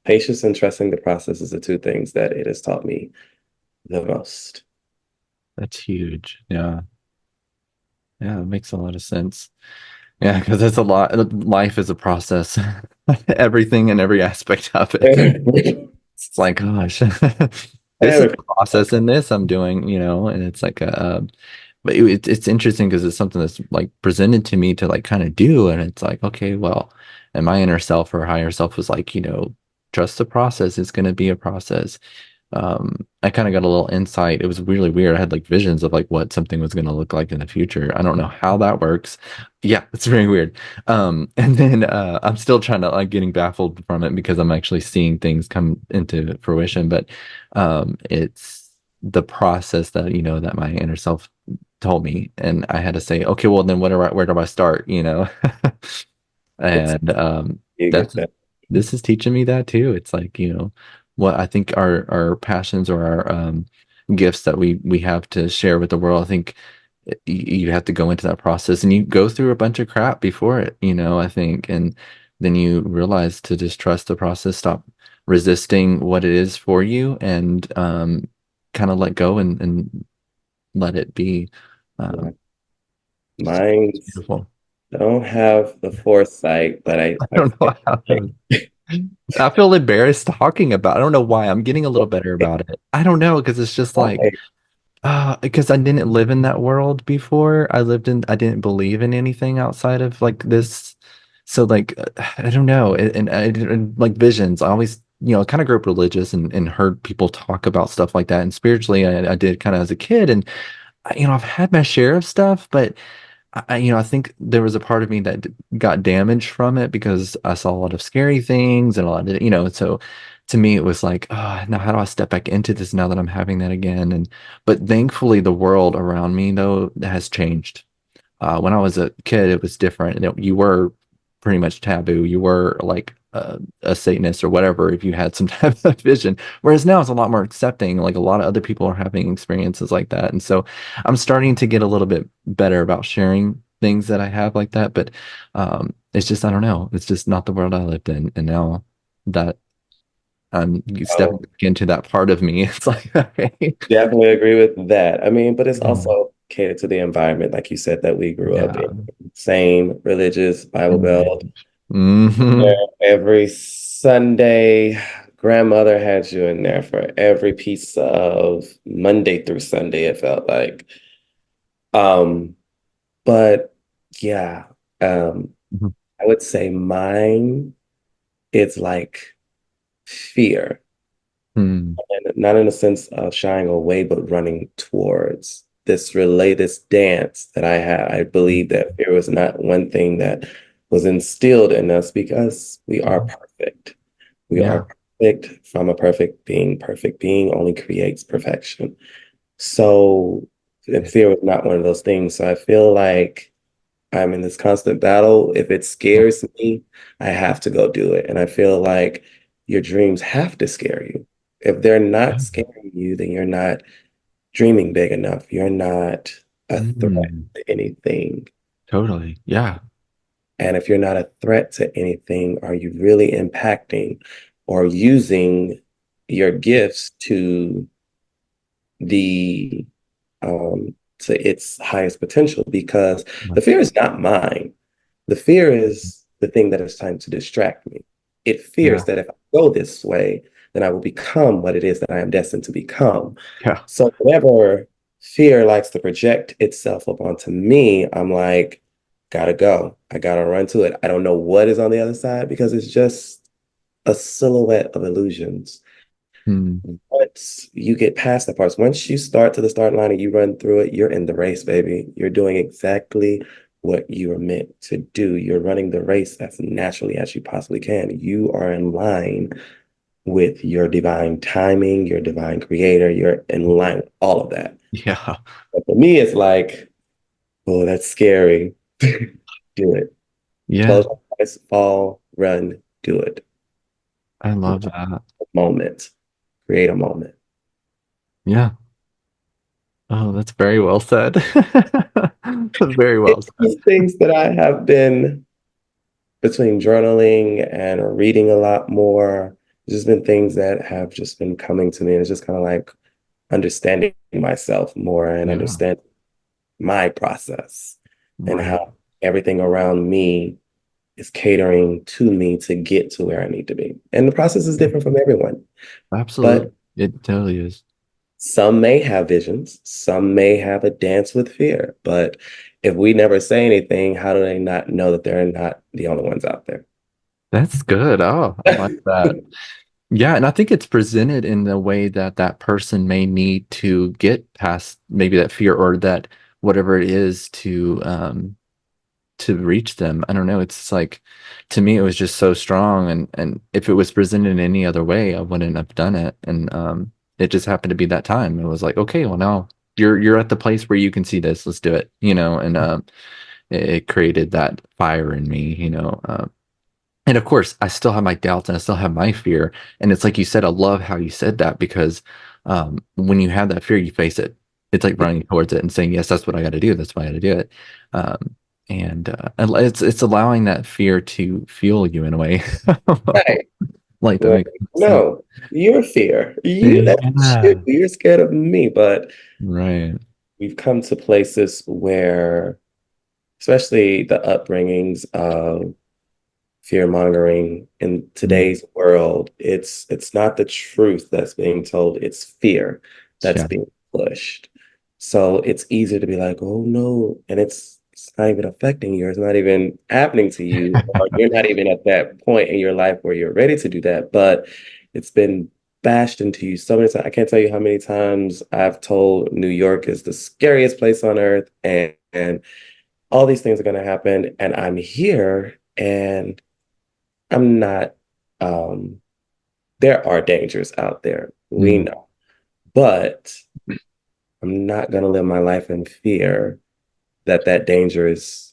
patience and trusting the process is the two things that it has taught me the most. that's huge. Yeah. Yeah, it makes a lot of sense. Yeah, because it's a lot. Life is a process. Everything and every aspect of it. It's like, gosh, this is Every- the process in this I'm doing, and it's like but it's interesting because it's something that's like presented to me to like kind of do, and it's like, okay, well, and my inner self or higher self was like, trust the process. It's going to be a process. I kind of got a little insight. It was really weird. I had like visions of like what something was going to look like in the future. I don't know how that works. Yeah, it's very weird. And then I'm still trying to like getting baffled from it because I'm actually seeing things come into fruition. But it's the process that that my inner self told me, and I had to say, okay, well then where do I start? it's And you get that's that. this is teaching me that too. It's like, what I think our passions or our gifts that we have to share with the world. I think you have to go into that process and you go through a bunch of crap before it, I think, and then you realize to just trust the process, stop resisting what it is for you, and kind of let go and let it be. Yeah. Um, it's Mine's beautiful. don't have the foresight, but I I don't feel know how. like I feel embarrassed talking about it. I don't know why. I'm getting a little better about it. I don't know because it's just like, why? because I didn't live in that world before. I didn't believe in anything outside of like this. So like, I don't know. And like visions, I always, kind of grew up religious and heard people talk about stuff like that. And spiritually, I did kind of as a kid. And, I've had my share of stuff, but I think there was a part of me that got damaged from it because I saw a lot of scary things and a lot of, so to me it was like, oh, now how do I step back into this now that I'm having that again? But thankfully the world around me though has changed. When I was a kid, it was different. You were pretty much taboo. You were like a Satanist or whatever if you had some type of vision. Whereas now it's a lot more accepting. Like a lot of other people are having experiences like that, and so I'm starting to get a little bit better about sharing things that I have like that. But it's just I don't know. It's just not the world I lived in, and now that I'm stepping Oh, back into that part of me, it's like okay, definitely agree with that. I mean, but it's Mm. also catered to the environment, like you said, that we grew up in. Yeah. Same religious Bible Belt. Hmm. Yeah, every Sunday, grandmother had you in there for every piece of Monday through Sunday, it felt like. Um, but yeah, um, I would say mine is like fear. Hmm. And not in a sense of shying away, but running towards this dance that I had. I believe that fear was not one thing that was instilled in us because we are perfect. We Yeah. are perfect from a perfect being. Perfect being only creates perfection. So, and fear was not one of those things. So I feel like I'm in this constant battle. If it scares me, I have to go do it. And I feel like your dreams have to scare you. If they're not Yeah. scaring you, then you're not dreaming big enough. You're not a threat Mm, to anything. totally. Yeah. And if you're not a threat to anything, are you really impacting or using your gifts the to its highest potential? Because the fear is not mine. The fear is the thing that is trying to distract me. It fears Yeah. that if I go this way, then I will become what it is that I am destined to become. Yeah. So whenever fear likes to project itself up onto me, I'm like, gotta go. I gotta run to it. I don't know what is on the other side because it's just a silhouette of illusions. Mm, Once you get past that part, once you start to the start line and you run through it, you're in the race, baby. You're doing exactly what you were meant to do. You're running the race as naturally as you possibly can. You are in line with your divine timing, your divine creator. You're in line with all of that. yeah. But for me, it's like, oh, that's scary. Do it. Yeah. Close your eyes, fall, run, do it. I love that. Moment. Create a moment. Yeah. Oh, that's very well said. Very well It's said. just things that I have been between journaling and reading a lot more. There's just been things that have just been coming to me. And it's just kind of like understanding myself more and Yeah. understand my process and Right. how everything around me is catering to me to get to where I need to be. And the process is different from everyone. But Absolutely. It totally is. some may have visions, some may have a dance with fear. But if we never say anything, how do they not know that they're not the only ones out there? That's good. Oh, I like that. Yeah, and I think it's presented in the way that that person may need to get past maybe that fear or that whatever it is to reach them. I don't know. It's like to me it was just so strong and if it was presented in any other way, I wouldn't have done it. And it just happened to be that time. It was like, okay, well now you're at the place where you can see this. Let's do it, and it created that fire in me, and of course, I still have my doubts and I still have my fear. And it's like you said, I love how you said that because when you have that fear, you face it. It's like running towards it and saying, "Yes, that's what I got to do. That's why I got to do it." And it's allowing that fear to fuel you in a way, Right. like that Like, makes sense. no, your fear. That's you. Yeah. You're scared of me. But Right. we've come to places where, especially the upbringings of fear mongering in Mm, today's world, it's not the truth that's being told, it's fear that's yeah. being pushed. So it's easier to be like, oh no, and it's not even affecting you, it's not even happening to you, or you're not even at that point in your life where you're ready to do that. But it's been bashed into you so many times. I can't tell you how many times I've told New York is the scariest place on earth, and all these things are going to happen, and I'm here, and I'm not, um, there are dangers out there. We Mm, know. But I'm not going to live my life in fear that that danger is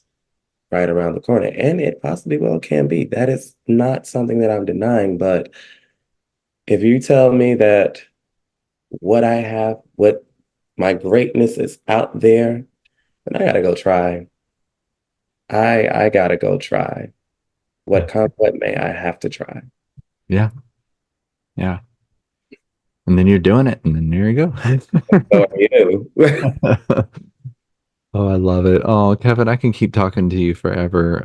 right around the corner. And it possibly well can be. That is not something that I'm denying. But if you tell me that what I have, what my greatness is out there, then I gotta go try. I gotta go try. yeah. What come, what may, I have to try. Yeah. Yeah. And then you're doing it, and then there you So are you. go. Oh, I love it. Oh, Kevin, I can keep talking to you forever.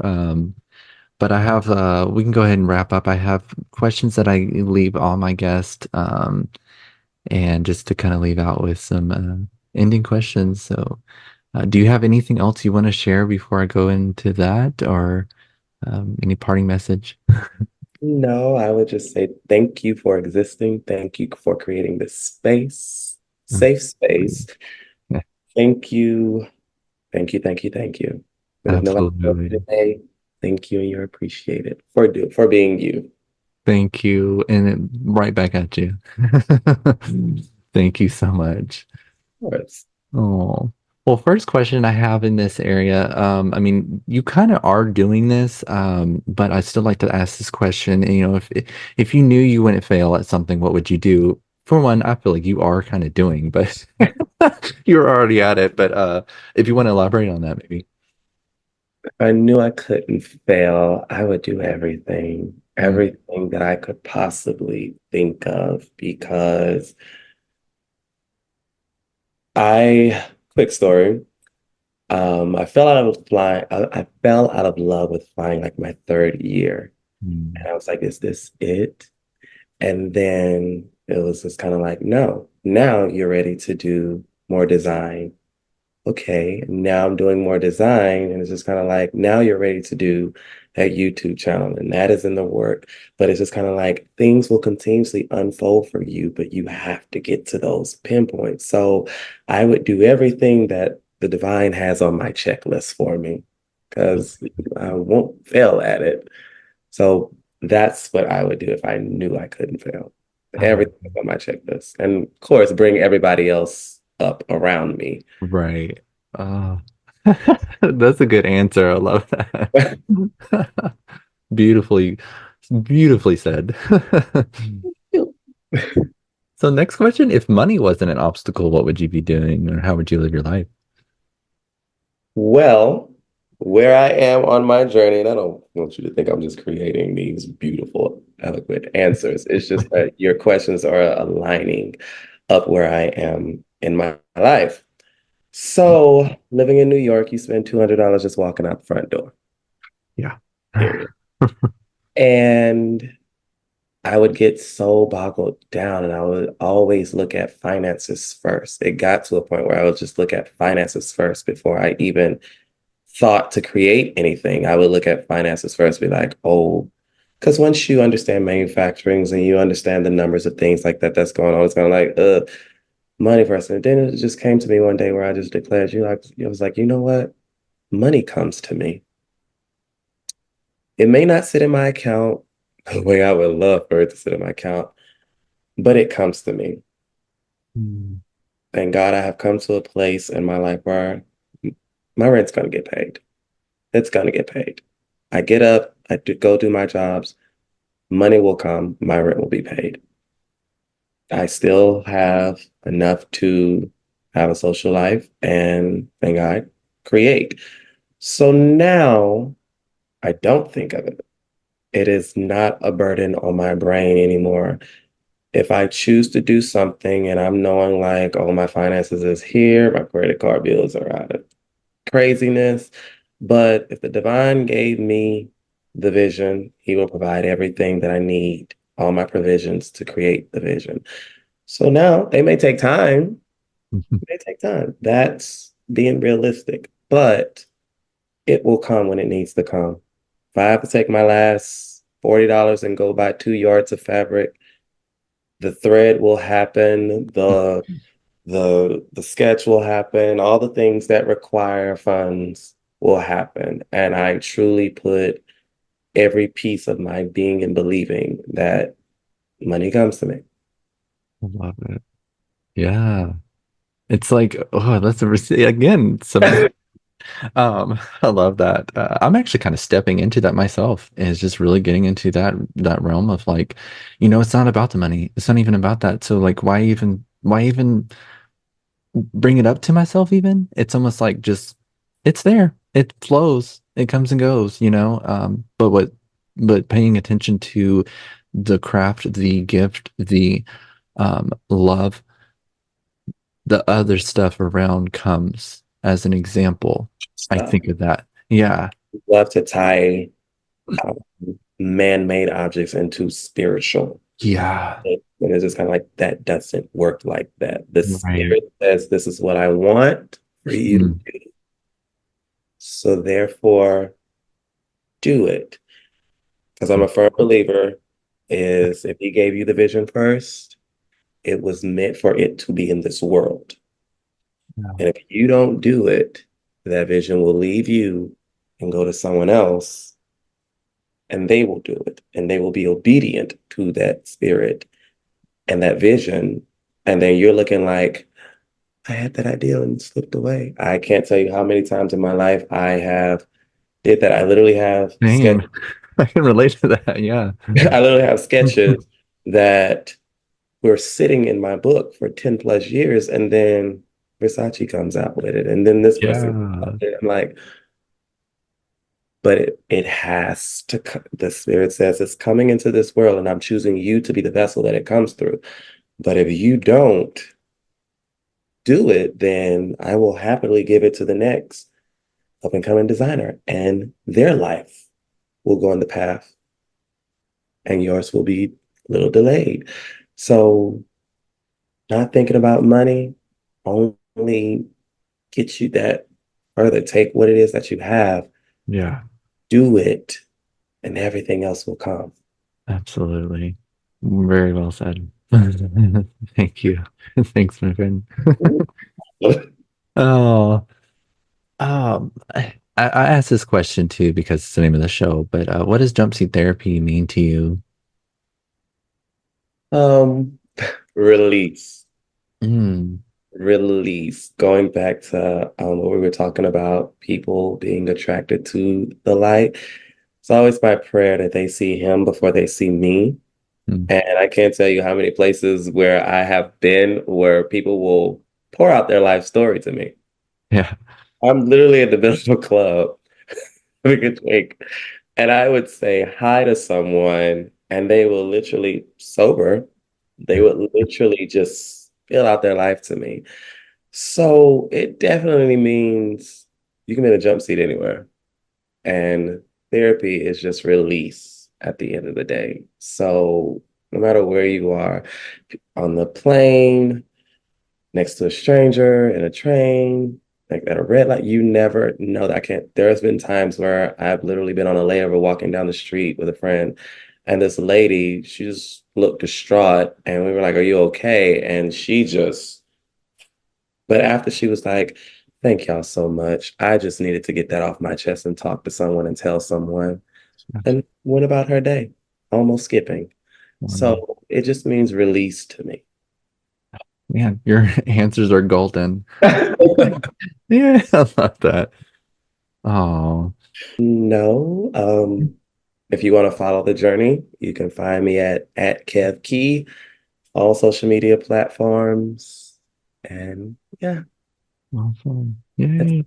But I have we can go ahead and wrap up. I have questions that I leave all my guests, and just to kind of leave out with some ending questions. So, do you have anything else you want to share before I go into that, or any parting message? No, I would just say thank you for existing. Thank you for creating this space, safe space. Yeah, Thank you. Thank you. Thank you. Thank you. But if nobody else absolutely. today, thank you and you're appreciated for being you. Thank you, and right back at you. Thank you so much. Of course. Oh. Well, first question I have in this area, I mean, you kind of are doing this, but I still like to ask this question. If you knew you wouldn't fail at something, what would you do? For one, I feel like you are kind of doing, but you're already at it. But if you want to elaborate on that, maybe. If I knew I couldn't fail, I would do everything, Mm, everything that I could possibly think of because quick story, I fell out of flying, I fell out of love with flying like my third year. mm, And I was like, is this it? And then it was just kind of like, no, now you're ready to do more design. Okay, now I'm doing more design, and it's just kind of like now you're ready to do that YouTube channel, and that is in the work. But it's just kind of like things will continuously unfold for you, but you have to get to those pinpoints. So I would do everything that the divine has on my checklist for me because I won't fail at it. So that's what I would do if I knew I couldn't fail. uh, Everything on my checklist. And of course, bring everybody else up around me. right. Uh, that's a good answer. I love that. Beautifully, beautifully said. So next question, if money wasn't an obstacle, what would you be doing or how would you live your life? Well, where I am on my journey, and I don't want you to think I'm just creating these beautiful, eloquent answers. It's just that your questions are aligning up where I am in my life. So, living in New York, you spend $200 just walking out the front door, Yeah. period. And I would get so boggled down and I would always look at finances first. It got to a point where I would just look at finances first before I even thought to create anything. I would look at finances first, be like, oh, because once you understand manufacturings and you understand the numbers of things like that that's going on, it's kind of like, money first. And then it just came to me one day where I just declared, you like, I was like, you know what? Money comes to me. It may not sit in my account the way I would love for it to sit in my account, but it comes to me. Mm. Thank God I have come to a place in my life where my rent's going to get paid. It's going to get paid. I get up, go do my jobs, money will come, my rent will be paid. I still have enough to have a social life and thank God create. So now I don't think of it. It is not a burden on my brain anymore. If I choose to do something and I'm knowing like, oh, my finances is here, my credit card bills are out of craziness. But if the divine gave me the vision, he will provide everything that I need, all my provisions to create the vision. So now they may take time. They take time. That's being realistic, but it will come when it needs to come. If I have to take my last $40 and go buy 2 yards of fabric, the thread will happen, the sketch will happen, all the things that require funds will happen. And I truly put every piece of my being and believing that money comes to me. I love it. Yeah. It's like, oh, again, some I love that. I'm actually kind of stepping into that myself, is just really getting into that realm of like, it's not about the money. It's not even about that. So like why even bring it up to myself even? It's almost like just it's there. It flows. It comes and goes, but paying attention to the craft, the gift, the love, the other stuff around comes as an example. I Stuff. think of that. Yeah. Love to tie um, man-made objects into spiritual. Yeah. And it's just kind of like that doesn't work like that. The Right. spirit says this is what I want for you to Mm. do. So therefore, do it. Because I'm a firm believer is if he gave you the vision first, it was meant for it to be in this world. Yeah. And if you don't do it, that vision will leave you and go to someone else, and they will do it. And they will be obedient to that spirit and that vision. And then you're looking like, I had that idea and slipped away. I can't tell you how many times in my life I have did that. I literally have sketch. Same. I can relate to that. Yeah. I literally have sketches that were sitting in my book for 10 plus years, and then Versace comes out with it, and then this person comes out Yeah. with it. I'm like, but it has to, the spirit says it's coming into this world, and I'm choosing you to be the vessel that it comes through. But if you don't do it, then I will happily give it to the next up and coming designer, and their life will go on the path, and yours will be a little delayed. So, not thinking about money only gets you that further. Take what it is that you have, Yeah. do it, and everything else will come. Absolutely. Very well said. Thank you. Thanks, my friend. Oh, I asked this question too because it's the name of the show, but what does jumpsuit therapy mean to you? um, Release. Mm, Release. Going back to what we were talking about, people being attracted to the light. It's always my prayer that they see him before they see me. mm, And I can't tell you how many places where I have been where people will pour out their life story to me. yeah. I'm literally in the middle of a club, we could drink, and I would say hi to someone, and they will literally sober. They would literally just spill out their life to me. So it definitely means you can be in a jump seat anywhere. And therapy is just release at the end of the day. So no matter where you are, on the plane, next to a stranger, in a train, like at a red light, you never know that I can't. There's been times where I've literally been on a layover walking down the street with a friend, and this lady, she just looked distraught, and we were like, "Are you okay?" And she just, but after she was like, "Thank y'all so much. I just needed to get that off my chest and talk to someone and tell someone," and went about her day, almost skipping. Wow. So it just means release to me. Man, your answers are golden. Yeah, I love that. Oh, No. If you want to follow the journey, you can find me at Kev Key, all social media platforms. And yeah, awesome. that's, Yay.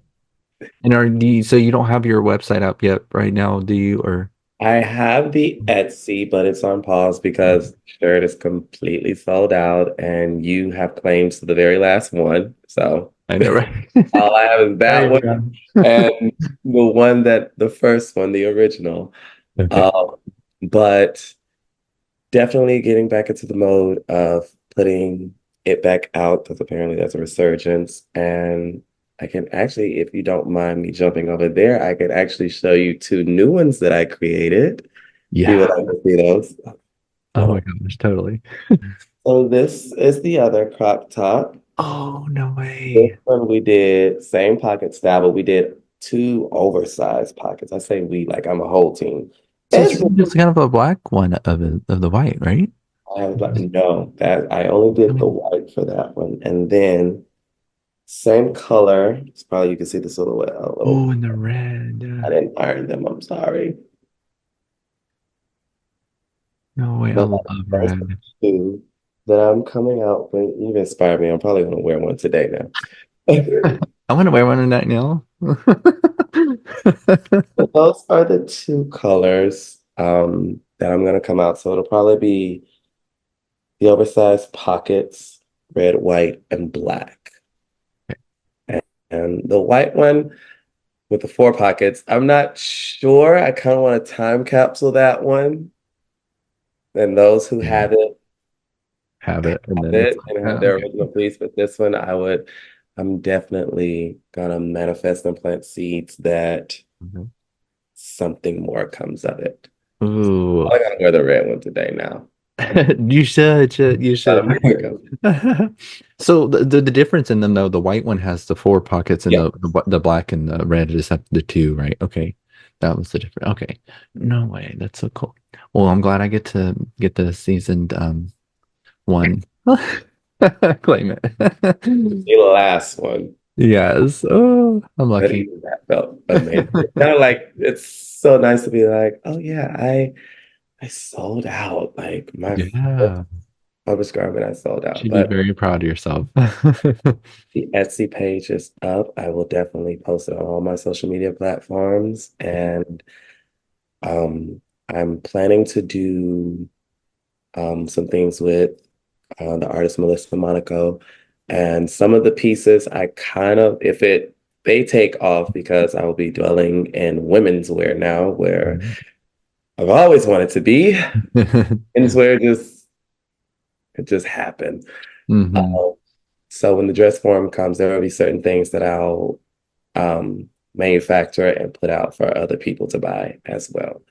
And so you don't have your website up yet right now, do you? Or I have the Etsy, but it's on pause because shirt is completely sold out and you have claims to the very last one. So I know, right? all I have is that There one you go. and the first one, the original. Okay. Um, but definitely getting back into the mode of putting it back out because apparently there's a resurgence. And I can actually, if you don't mind me jumping over there, I could actually show you two new ones that I created. If you would Yeah. like to see those. Oh my So, gosh, totally. so this is the other crop top. Oh, no This way. one we did same pocket style, but we did two oversized pockets. I say we like I'm a whole team. So it's It's really just kind of a black one of the white, right? I was like, no, that I only did the white for that one. And then same color. It's probably you can see the silhouette a little. Oh, and the red. I didn't iron them, I'm sorry. No way, I But love those are red. two that I'm coming out with. You've inspired me. I'm probably gonna wear one today now. I want to wear one tonight now. But those are the two colors that I'm gonna come out. So it'll probably be the oversized pockets, red, white, and black. And the white one with the four pockets. I'm not sure. I kind of want to time capsule that one. And those who Yeah, have it, and have then it's it like, and have oh, their okay. original piece. But this one, I'm definitely gonna manifest and plant seeds that Mhm. something more comes of it. Ooh, I gotta wear the red one today now. you should. So the difference in them though, the white one has the four pockets, and Yeah. the black and the red just have the two, right? Okay, that was the difference. Okay, no way, that's so cool. Well, I'm glad I get to get the seasoned one. Claim it. The last one. Yes. Oh, I'm But lucky. even that felt amazing. It's kind of like it's so nice to be like, oh yeah, I sold out. Like my first Yeah. published garment, I sold out. Should be But very proud of yourself. the Etsy page is up. I will definitely post it on all my social media platforms. And um, I'm planning to do some things with the artist Melissa Monaco. And some of the pieces I kind of, if it they take off because I will be dwelling in women's wear now, where I've always wanted to be. Men's wear just it just happened. Hmm. Um, so when the dress form comes, there will be certain things that I'll manufacture and put out for other people to buy as well.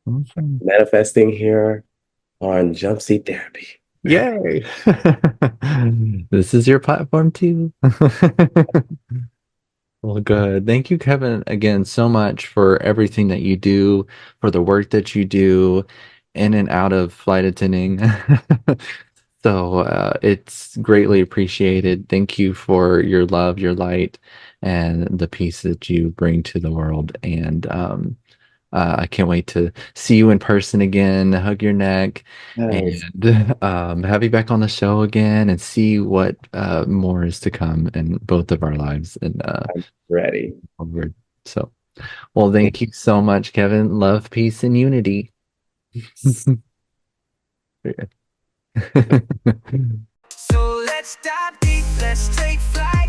Awesome. Manifesting here on Jumpseat Therapy. Yay. This is your platform too. Well, good. Thank you, Kevin, again, so much for everything that you do, for the work that you do in and out of flight attending. So it's greatly appreciated. Thank you for your love, your light, and the peace that you bring to the world. And I can't wait to see you in person again, hug your neck, Yes, and have you back on the show again and see what more is to come in both of our lives and ready. onward. So, well, thank you so much, Kevin. Love, peace, and unity. So let's dive deep, let's take flight.